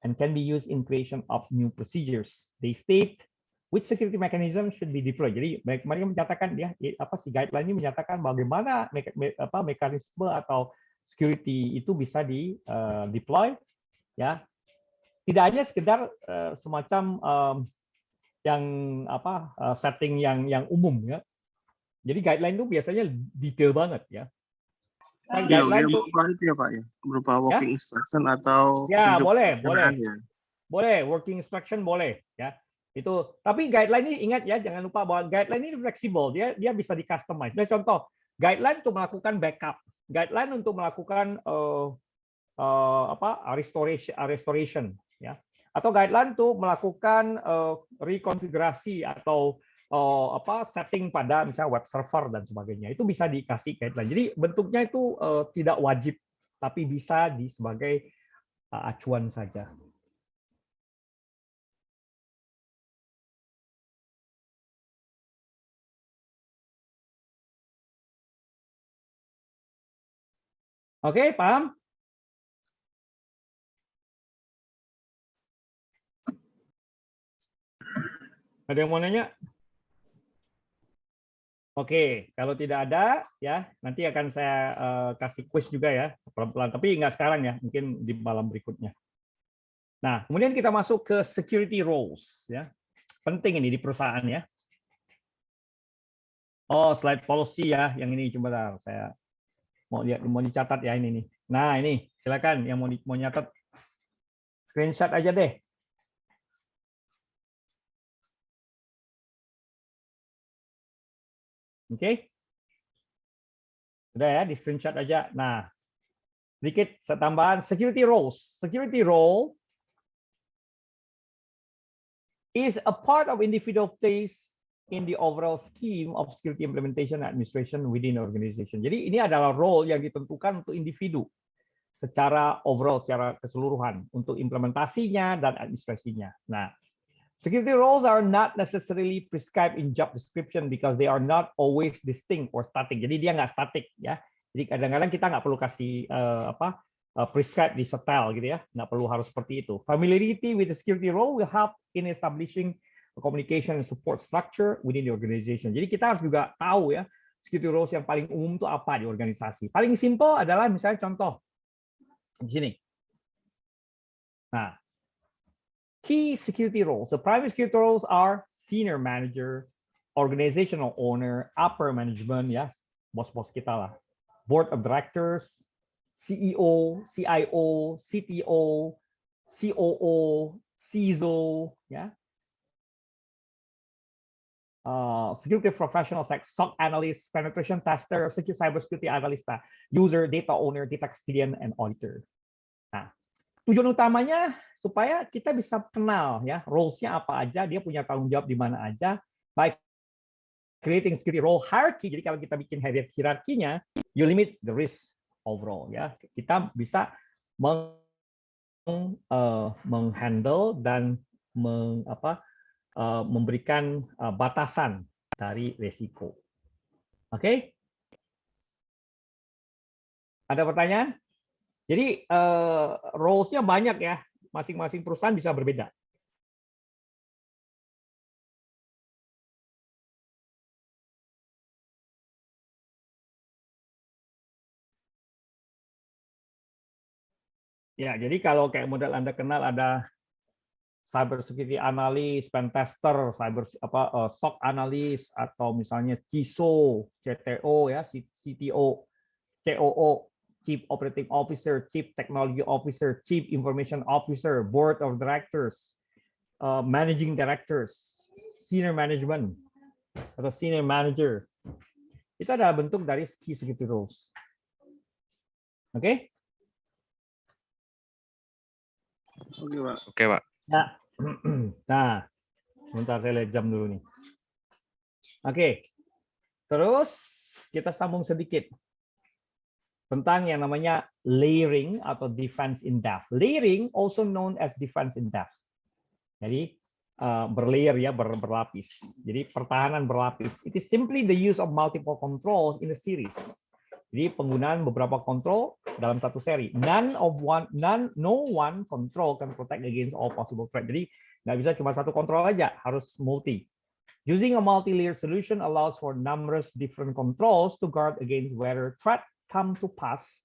and can be used in creation of new procedures. They state which security mechanism should be deployed. Jadi mereka menyatakan ya si guideline ini menyatakan bagaimana mekanisme atau security itu bisa di deploy ya. Tidak hanya sekedar semacam yang setting yang umum ya. Jadi guideline itu biasanya detail banget ya. Guideline itu ya Pak ya, berupa working instruction atau ya boleh working instruction boleh ya. Itu tapi guideline ini ingat ya, jangan lupa bahwa guideline ini fleksibel, dia bisa di customize. Nah, contoh guideline untuk melakukan backup, guideline untuk melakukan restoration ya, atau guideline untuk melakukan rekonfigurasi atau setting pada misalnya web server dan sebagainya. Itu bisa dikasih guideline. Jadi bentuknya itu tidak wajib, tapi bisa sebagai acuan saja. Oke, paham? Ada yang mau nanya? Oke, kalau tidak ada ya nanti akan saya kasih quiz juga ya pelan-pelan, tapi nggak sekarang ya, mungkin di malam berikutnya. Nah, kemudian kita masuk ke security roles ya. Penting ini di perusahaan ya. Oh, slide policy ya, yang ini coba saya mau dicatat ya ini nih. Nah, ini silakan yang mau nyatat screenshot aja deh. Oke. Udah ya, di screenshot aja. Nah, sedikit saya tambahan security roles. Security role is a part of individual place in the overall scheme of security implementation and administration within organization. Jadi ini adalah role yang ditentukan untuk individu secara overall, secara keseluruhan untuk implementasinya dan administrasinya. Nah, security roles are not necessarily prescribed in job description because they are not always distinct or static. Jadi dia nggak static ya. Jadi kadang-kadang kita nggak perlu kasih prescribe di setel gitu ya. Nggak perlu harus seperti itu. Familiarity with the security role will help in establishing a communication and support structure within the organization. Jadi kita harus juga tahu ya security roles yang paling umum itu apa di organisasi. Paling simple adalah misalnya contoh di sini. Nah, key security roles. The primary security roles are senior manager, organizational owner, upper management, ya, bos-bos kita lah. Board of directors, CEO, CIO, CTO, COO, CISO, ya. Security professionals like SOC analyst, penetration tester, cybersecurity analyst, user, data owner, data custodian, and auditor. Nah, Tujuan utamanya supaya kita bisa kenal ya roles-nya apa aja, dia punya tanggung jawab di mana aja. By creating security role hierarchy, jadi kalau kita bikin hierarkinya, you limit the risk overall ya. Kita bisa menghandle dan memberikan batasan dari risiko. Oke? Ada pertanyaan? Jadi roles-nya banyak ya, masing-masing perusahaan bisa berbeda. Ya, jadi kalau kayak model Anda kenal ada cyber security analyst, pen tester, SOC analyst, atau misalnya CISO, CTO ya, CTO, COO, Chief Operating Officer, Chief Technology Officer, Chief Information Officer, Board of Directors, Managing Directors, Senior Management, atau Senior Manager. Itu adalah bentuk dari key security roles. Oke? Oke, Pak. Oke, Pak. Ya. Nah, sebentar saya lihat jam dulu nih. Oke. Terus kita sambung sedikit tentang yang namanya layering atau defense in depth. Layering also known as defense in depth. Jadi berlayer ya, berlapis. Jadi pertahanan berlapis. It is simply the use of multiple controls in a series. Jadi penggunaan beberapa kontrol dalam satu seri. No one control can protect against all possible threat. Jadi nggak bisa cuma satu kontrol aja, harus multi. Using a multi-layer solution allows for numerous different controls to guard against whether threat come to pass.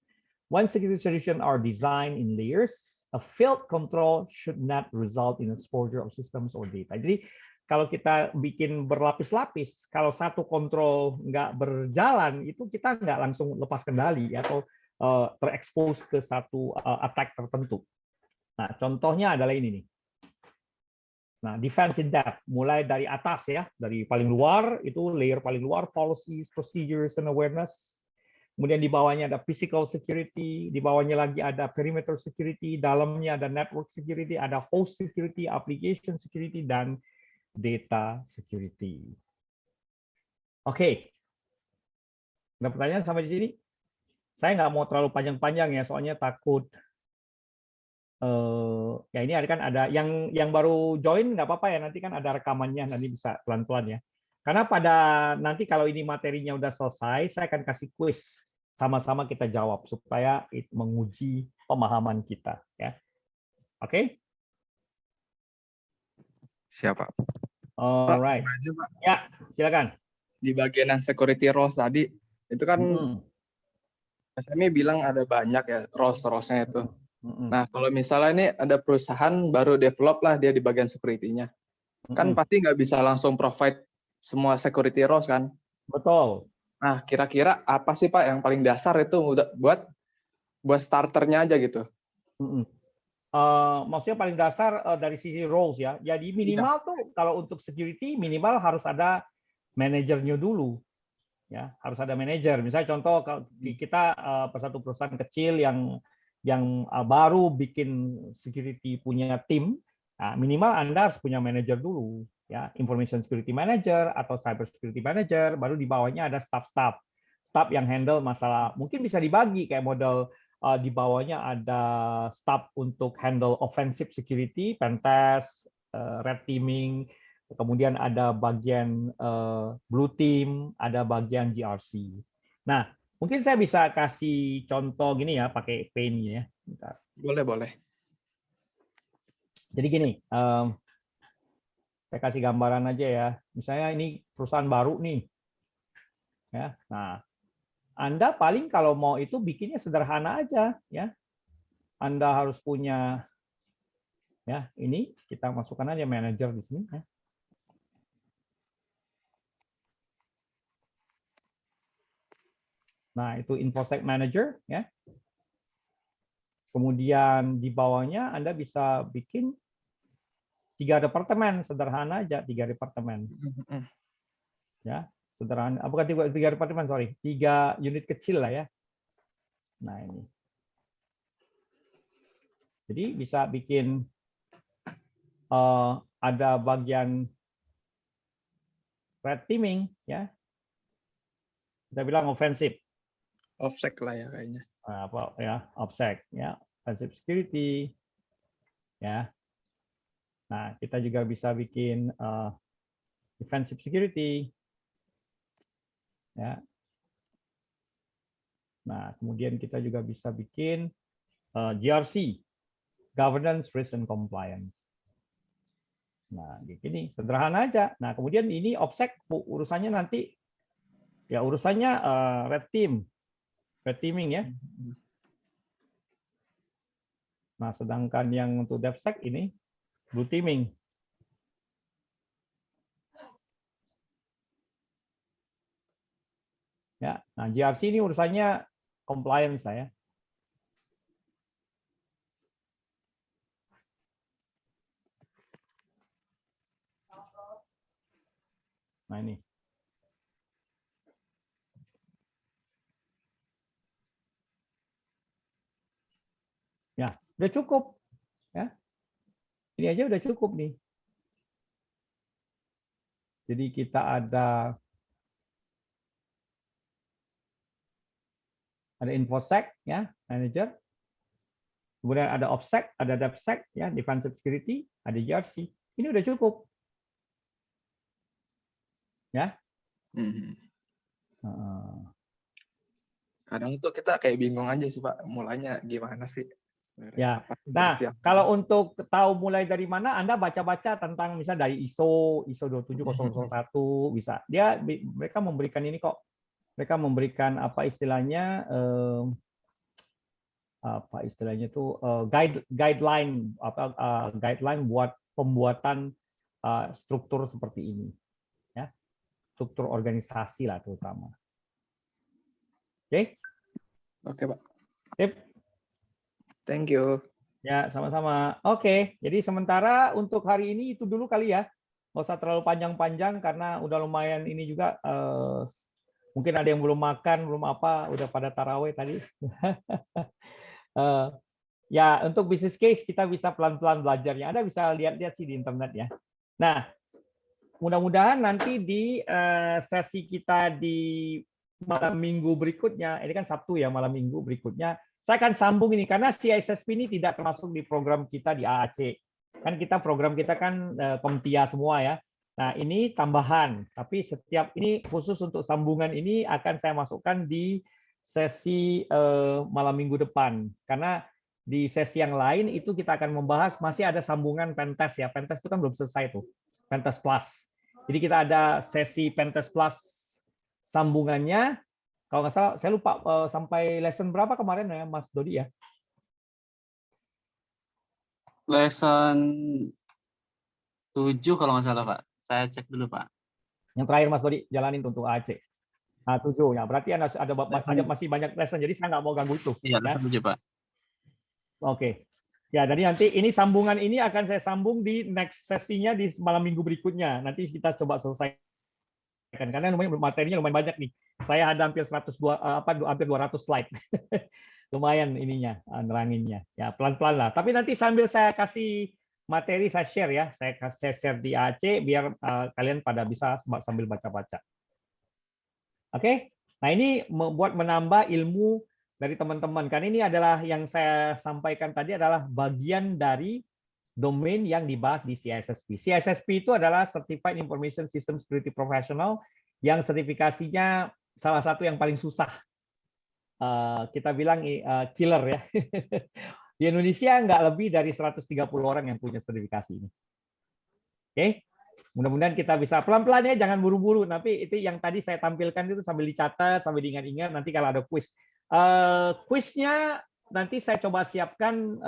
When security solutions are designed in layers, a failed control should not result in exposure of systems or data. Jadi kalau kita bikin berlapis-lapis, kalau satu kontrol nggak berjalan, itu kita nggak langsung lepas kendali atau terekspos ke satu attack tertentu. Nah, contohnya adalah ini nih. Nah, defense in depth, mulai dari atas ya, dari paling luar, itu layer paling luar, policies, procedures, and awareness. Kemudian di bawahnya ada physical security, di bawahnya lagi ada perimeter security, dalamnya ada network security, ada host security, application security, dan data security. Oke. Ada pertanyaan sampai di sini? Saya nggak mau terlalu panjang-panjang ya, soalnya takut. Ya ini kan ada yang baru join nggak apa-apa ya, nanti kan ada rekamannya, nanti bisa pelan-pelan ya. Karena pada nanti kalau ini materinya udah selesai, saya akan kasih quiz sama-sama kita jawab supaya menguji pemahaman kita ya. Oke? Siapa? Alright. Ya, silakan. Di bagian yang security roles tadi, itu kan SME bilang ada banyak ya roles-nya itu. Nah, kalau misalnya ini ada perusahaan baru develop lah dia di bagian security-nya. Kan pasti nggak bisa langsung provide semua security roles kan? Betul. Nah, kira-kira apa sih Pak yang paling dasar itu buat starternya aja gitu? Maksudnya paling dasar dari sisi roles ya. Jadi minimal tuh kalau untuk security minimal harus ada manajernya dulu. Ya, harus ada manajer. Misalnya contoh kalau kita satu perusahaan kecil yang baru bikin security punya tim, nah, minimal Anda harus punya manajer dulu. Ya, information security manager atau cyber security manager, baru di bawahnya ada staff yang handle masalah, mungkin bisa dibagi kayak model di bawahnya ada staff untuk handle offensive security, pentest, red teaming, kemudian ada bagian blue team, ada bagian GRC. Nah, mungkin saya bisa kasih contoh gini ya, pakai Penny ya. Bentar. Boleh. Jadi gini, saya kasih gambaran aja ya. Misalnya ini perusahaan baru nih. Ya, nah, Anda paling kalau mau itu bikinnya sederhana aja ya. Anda harus punya ya, ini kita masukkan aja manajer di sini ya. Nah, itu InfoSec Manager ya. Kemudian di bawahnya Anda bisa bikin 3 departemen, sederhana aja 3 departemen. Ya, sederhana, bukan 3 departemen, sorry, 3 unit kecil lah ya. Nah, ini. Jadi bisa bikin ada bagian red teaming, ya. Kita bilang offensive. OffSec lah ya kayaknya. Apa ya, OffSec, ya, offensive security, ya. Nah, kita juga bisa bikin defensive security, ya. Nah, kemudian kita juga bisa bikin GRC, governance, risk, and compliance. Nah, gini, sederhana aja. Nah, kemudian ini OffSec urusannya nanti, ya urusannya red teaming ya. Nah, sedangkan yang untuk DevSec ini blue teaming. Ya, nah GRC ini urusannya compliance saya. Nah ini. Ya, udah cukup. Ya. Ini aja udah cukup nih. Jadi kita ada infosec ya, manager. Kemudian ada OffSec, ada DevSec ya, defensive security, ada GRC. Ini udah cukup. Ya. Kadang tuh kita kayak bingung aja sih Pak, mulainya gimana sih? Ya. Nah, kalau untuk tahu mulai dari mana, Anda baca-baca tentang misalnya dari ISO 27001 bisa. Mereka memberikan ini kok. Mereka memberikan apa istilahnya guideline buat pembuatan struktur seperti ini. Ya. Struktur organisasi lah terutama. Oke? Oke, Pak. Sip. Thank you. Ya, sama-sama. Oke, jadi sementara untuk hari ini itu dulu kali ya. Nggak usah terlalu panjang-panjang karena udah lumayan ini juga. Mungkin ada yang belum makan, belum apa, udah pada taraweh tadi. Ya, untuk business case kita bisa pelan-pelan belajarnya. Anda bisa lihat-lihat sih di internet ya. Nah, mudah-mudahan nanti di sesi kita di malam minggu berikutnya, ini kan Sabtu ya, malam minggu berikutnya, saya akan sambung ini karena CISSP ini tidak termasuk di program kita di AAC. Kan kita program kita kan Komtia semua ya. Nah, ini tambahan, tapi setiap ini khusus untuk sambungan ini akan saya masukkan di sesi malam minggu depan. Karena di sesi yang lain itu kita akan membahas masih ada sambungan Pentest ya. Pentest itu kan belum selesai tuh. Pentest Plus. Jadi kita ada sesi Pentest Plus sambungannya. Kalau nggak salah, saya lupa sampai lesson berapa kemarin ya, Mas Dodi ya? Lesson 7 kalau nggak salah, Pak. Saya cek dulu, Pak. Yang terakhir Mas Dodi jalanin untuk AAC. Nah, 7 ya. Berarti ada masih banyak lesson, jadi saya nggak mau ganggu itu. Iya, ya. 7, Pak. Oke. Ya, jadi nanti ini sambungan ini akan saya sambung di next sesinya di malam minggu berikutnya. Nanti kita coba selesaikan karena materinya lumayan banyak nih. Saya ada hampir 200 slide. Lumayan ininya, neranginnya. Ya, pelan-pelan lah. Tapi nanti sambil saya kasih materi saya share ya. Saya share di AAC biar kalian pada bisa sambil baca-baca. Oke. Nah, ini membuat menambah ilmu dari teman-teman. Karena ini adalah yang saya sampaikan tadi adalah bagian dari domain yang dibahas di CISSP. CISSP itu adalah Certified Information System Security Professional yang sertifikasinya salah satu yang paling susah. Kita bilang killer ya. Di Indonesia nggak lebih dari 130 orang yang punya sertifikasi ini. Oke, mudah-mudahan kita bisa pelan-pelan ya, jangan buru-buru. Tapi itu yang tadi saya tampilkan itu sambil dicatat, sambil diingat-ingat. Nanti kalau ada quiz, quiznya nanti saya coba siapkan.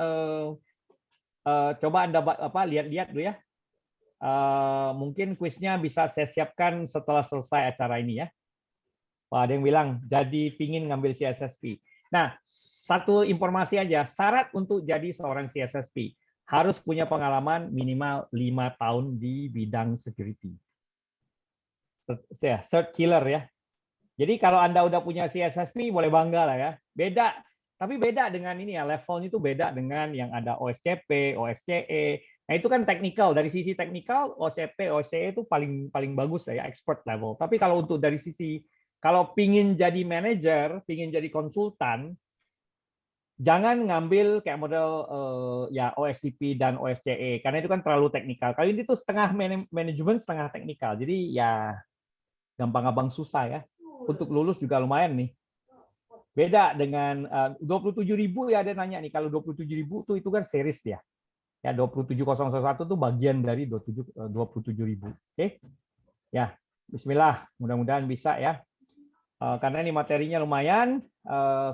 Coba Anda lihat-lihat dulu ya. Mungkin kuisnya bisa saya siapkan setelah selesai acara ini ya. Wah, ada yang bilang jadi pingin ngambil CISSP. Nah, satu informasi aja, syarat untuk jadi seorang CISSP harus punya pengalaman minimal 5 tahun di bidang security. Cert killer ya. Jadi kalau Anda udah punya CISSP boleh bangga lah ya. Beda Tapi beda dengan ini ya, levelnya itu beda dengan yang ada OSCP, OSCE. Nah itu kan teknikal, dari sisi teknikal OCP, OSCE itu paling bagus ya, expert level. Tapi kalau untuk dari sisi kalau pingin jadi manajer, pingin jadi konsultan, jangan ngambil kayak model ya OSCP dan OSCE karena itu kan terlalu teknikal. Kali ini tuh setengah manajemen, setengah teknikal. Jadi ya gampang-gampang susah ya. Untuk lulus juga lumayan nih. Beda dengan 27.000 ya, ada nanya nih, kalau 27.000 tuh itu kan series ya. Ya 27001 tuh bagian dari 27.000. Oke. Ya, bismillah, mudah-mudahan bisa ya. Karena ini materinya lumayan,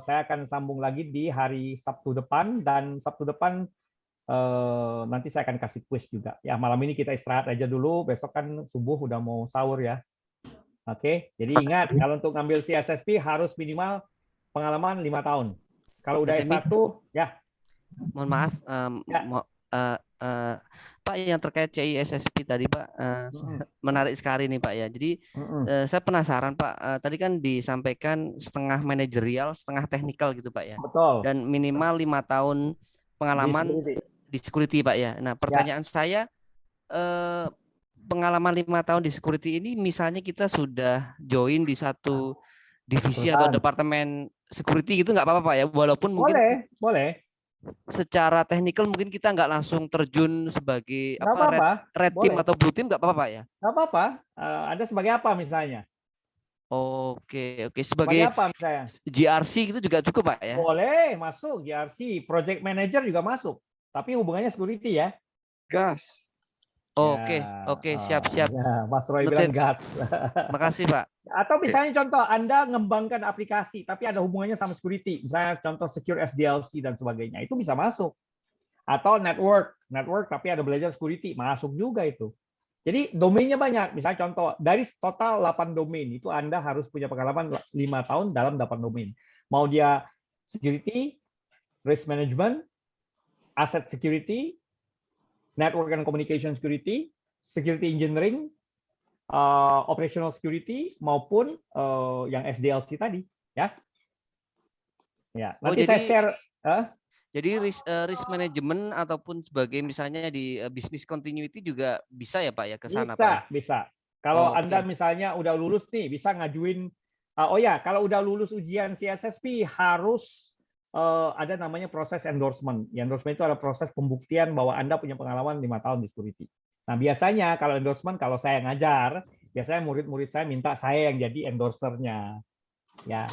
saya akan sambung lagi di hari Sabtu depan, dan Sabtu depan nanti saya akan kasih quiz juga. Ya, malam ini kita istirahat aja dulu, besok kan subuh udah mau sahur ya. Oke, jadi ingat kalau untuk ngambil CSSP harus minimal pengalaman 5 tahun. Kalau udah S1, ya. Mohon maaf, Pak, yang terkait CISSP tadi Pak, menarik sekali nih Pak ya. Jadi saya penasaran Pak, tadi kan disampaikan setengah manajerial, setengah teknikal gitu Pak ya. Betul. Dan minimal 5 tahun pengalaman di security Pak ya. Nah pertanyaan saya, pengalaman 5 tahun di security ini misalnya kita sudah join di satu divisi atau departemen security gitu nggak apa-apa Pak ya, walaupun mungkin boleh secara teknikal mungkin kita nggak langsung terjun sebagai red team atau blue team, nggak apa-apa Pak ya? Nggak apa-apa. Ada sebagai apa misalnya? Oke, sebagai apa misalnya? GRC gitu juga cukup Pak ya? Boleh masuk GRC, project manager juga masuk, tapi hubungannya security ya. Gas. Oke, siap. Ya, Mas Roy bilang gas. Makasih Pak. Atau misalnya contoh Anda ngembangkan aplikasi tapi ada hubungannya sama security, misalnya contoh secure SDLC dan sebagainya, itu bisa masuk. Atau network tapi ada belajar security, masuk juga itu. Jadi domainnya banyak. Misalnya contoh dari total 8 domain itu Anda harus punya pengalaman 5 tahun dalam 8 domain. Mau dia security, risk management, asset security, network and communication security, security engineering, operational security, maupun yang SDLC tadi, ya. Ya, nanti saya share. Jadi risk management ataupun sebagai misalnya di business continuity juga bisa ya Pak ya ke sana Pak? Bisa. Kalau Anda misalnya udah lulus nih, bisa ngajuin. Kalau udah lulus ujian CSSP harus ada namanya proses endorsement. Endorsement itu adalah proses pembuktian bahwa Anda punya pengalaman 5 tahun di security. Nah, biasanya kalau endorsement, kalau saya ngajar, biasanya murid-murid saya minta saya yang jadi endorsernya. Ya,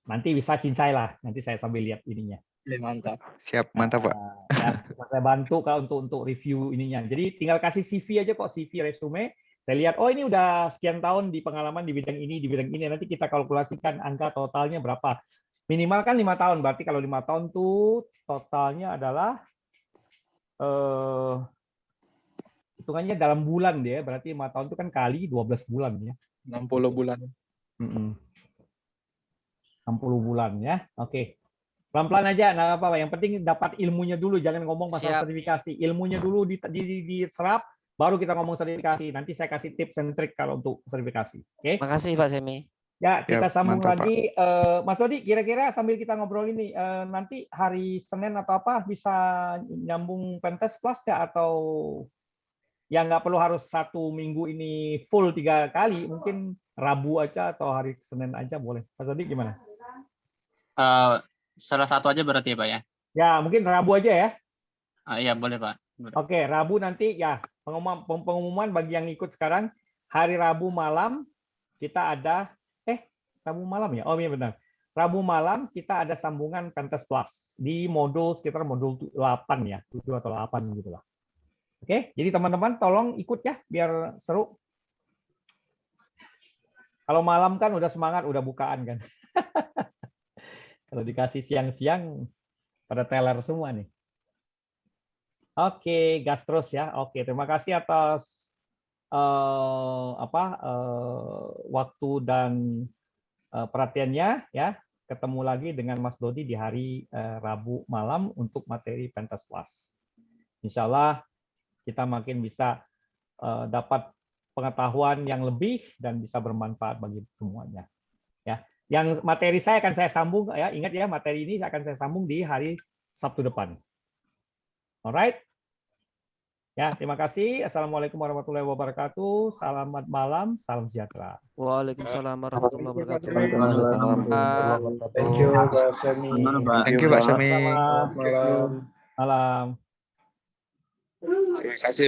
nanti bisa cincai lah. Nanti saya sambil lihat ininya. Mantap. Siap, mantap Pak. Ya, saya bantu untuk review ininya. Jadi tinggal kasih CV aja kok, CV resume. Saya lihat, oh ini udah sekian tahun di pengalaman di bidang ini, di bidang ini. Nanti kita kalkulasikan angka totalnya berapa. Minimal kan 5 tahun, berarti kalau 5 tahun tuh totalnya adalah hitungannya dalam bulan dia, berarti 5 tahun itu kan kali 12 bulan ya. 60 bulan. 60 bulan ya. Oke. Pelan-pelan aja, nggak apa-apa. Yang penting dapat ilmunya dulu, jangan ngomong masalah sertifikasi. Ilmunya dulu diserap, baru kita ngomong sertifikasi. Nanti saya kasih tips and trick kalau untuk sertifikasi. Oke. Makasih Pak Semi. Ya, kita sambung lagi. Mas Dodi, kira-kira sambil kita ngobrol ini, nanti hari Senin atau apa bisa nyambung Pentest Plus nggak? Atau ya nggak perlu harus 1 minggu ini full 3 kali, mungkin Rabu aja atau hari Senin aja boleh. Mas Dodi gimana? Salah satu aja berarti ya Pak ya? Ya, mungkin Rabu aja ya. Iya, boleh Pak. Oke, Rabu nanti ya pengumuman bagi yang ikut sekarang, hari Rabu malam kita ada Rabu malam ya? Oh iya benar. Rabu malam kita ada sambungan Pentest Plus di modul sekitar modul 8 ya, 7 atau 8 gitu lah. Oke, jadi teman-teman tolong ikut ya biar seru. Kalau malam kan udah semangat, udah bukaan kan. Kalau dikasih siang-siang pada teler semua nih. Oke, gas terus ya. Oke, terima kasih atas waktu dan perhatiannya ya. Ketemu lagi dengan Mas Dodi di hari Rabu malam untuk materi Pentest Plus. Insya Allah kita makin bisa dapat pengetahuan yang lebih dan bisa bermanfaat bagi semuanya. Ya, Yang materi saya akan saya sambung ya. Ingat ya, materi ini akan saya sambung di hari Sabtu depan. Alright. Ya, terima kasih. Assalamualaikum warahmatullahi wabarakatuh. Selamat malam, salam sejahtera. Waalaikumsalam warahmatullahi wabarakatuh. Thank you, Pak Semi. Thank you, Pak Semi. Malam. Malam. Malam. Terima kasih, Pak.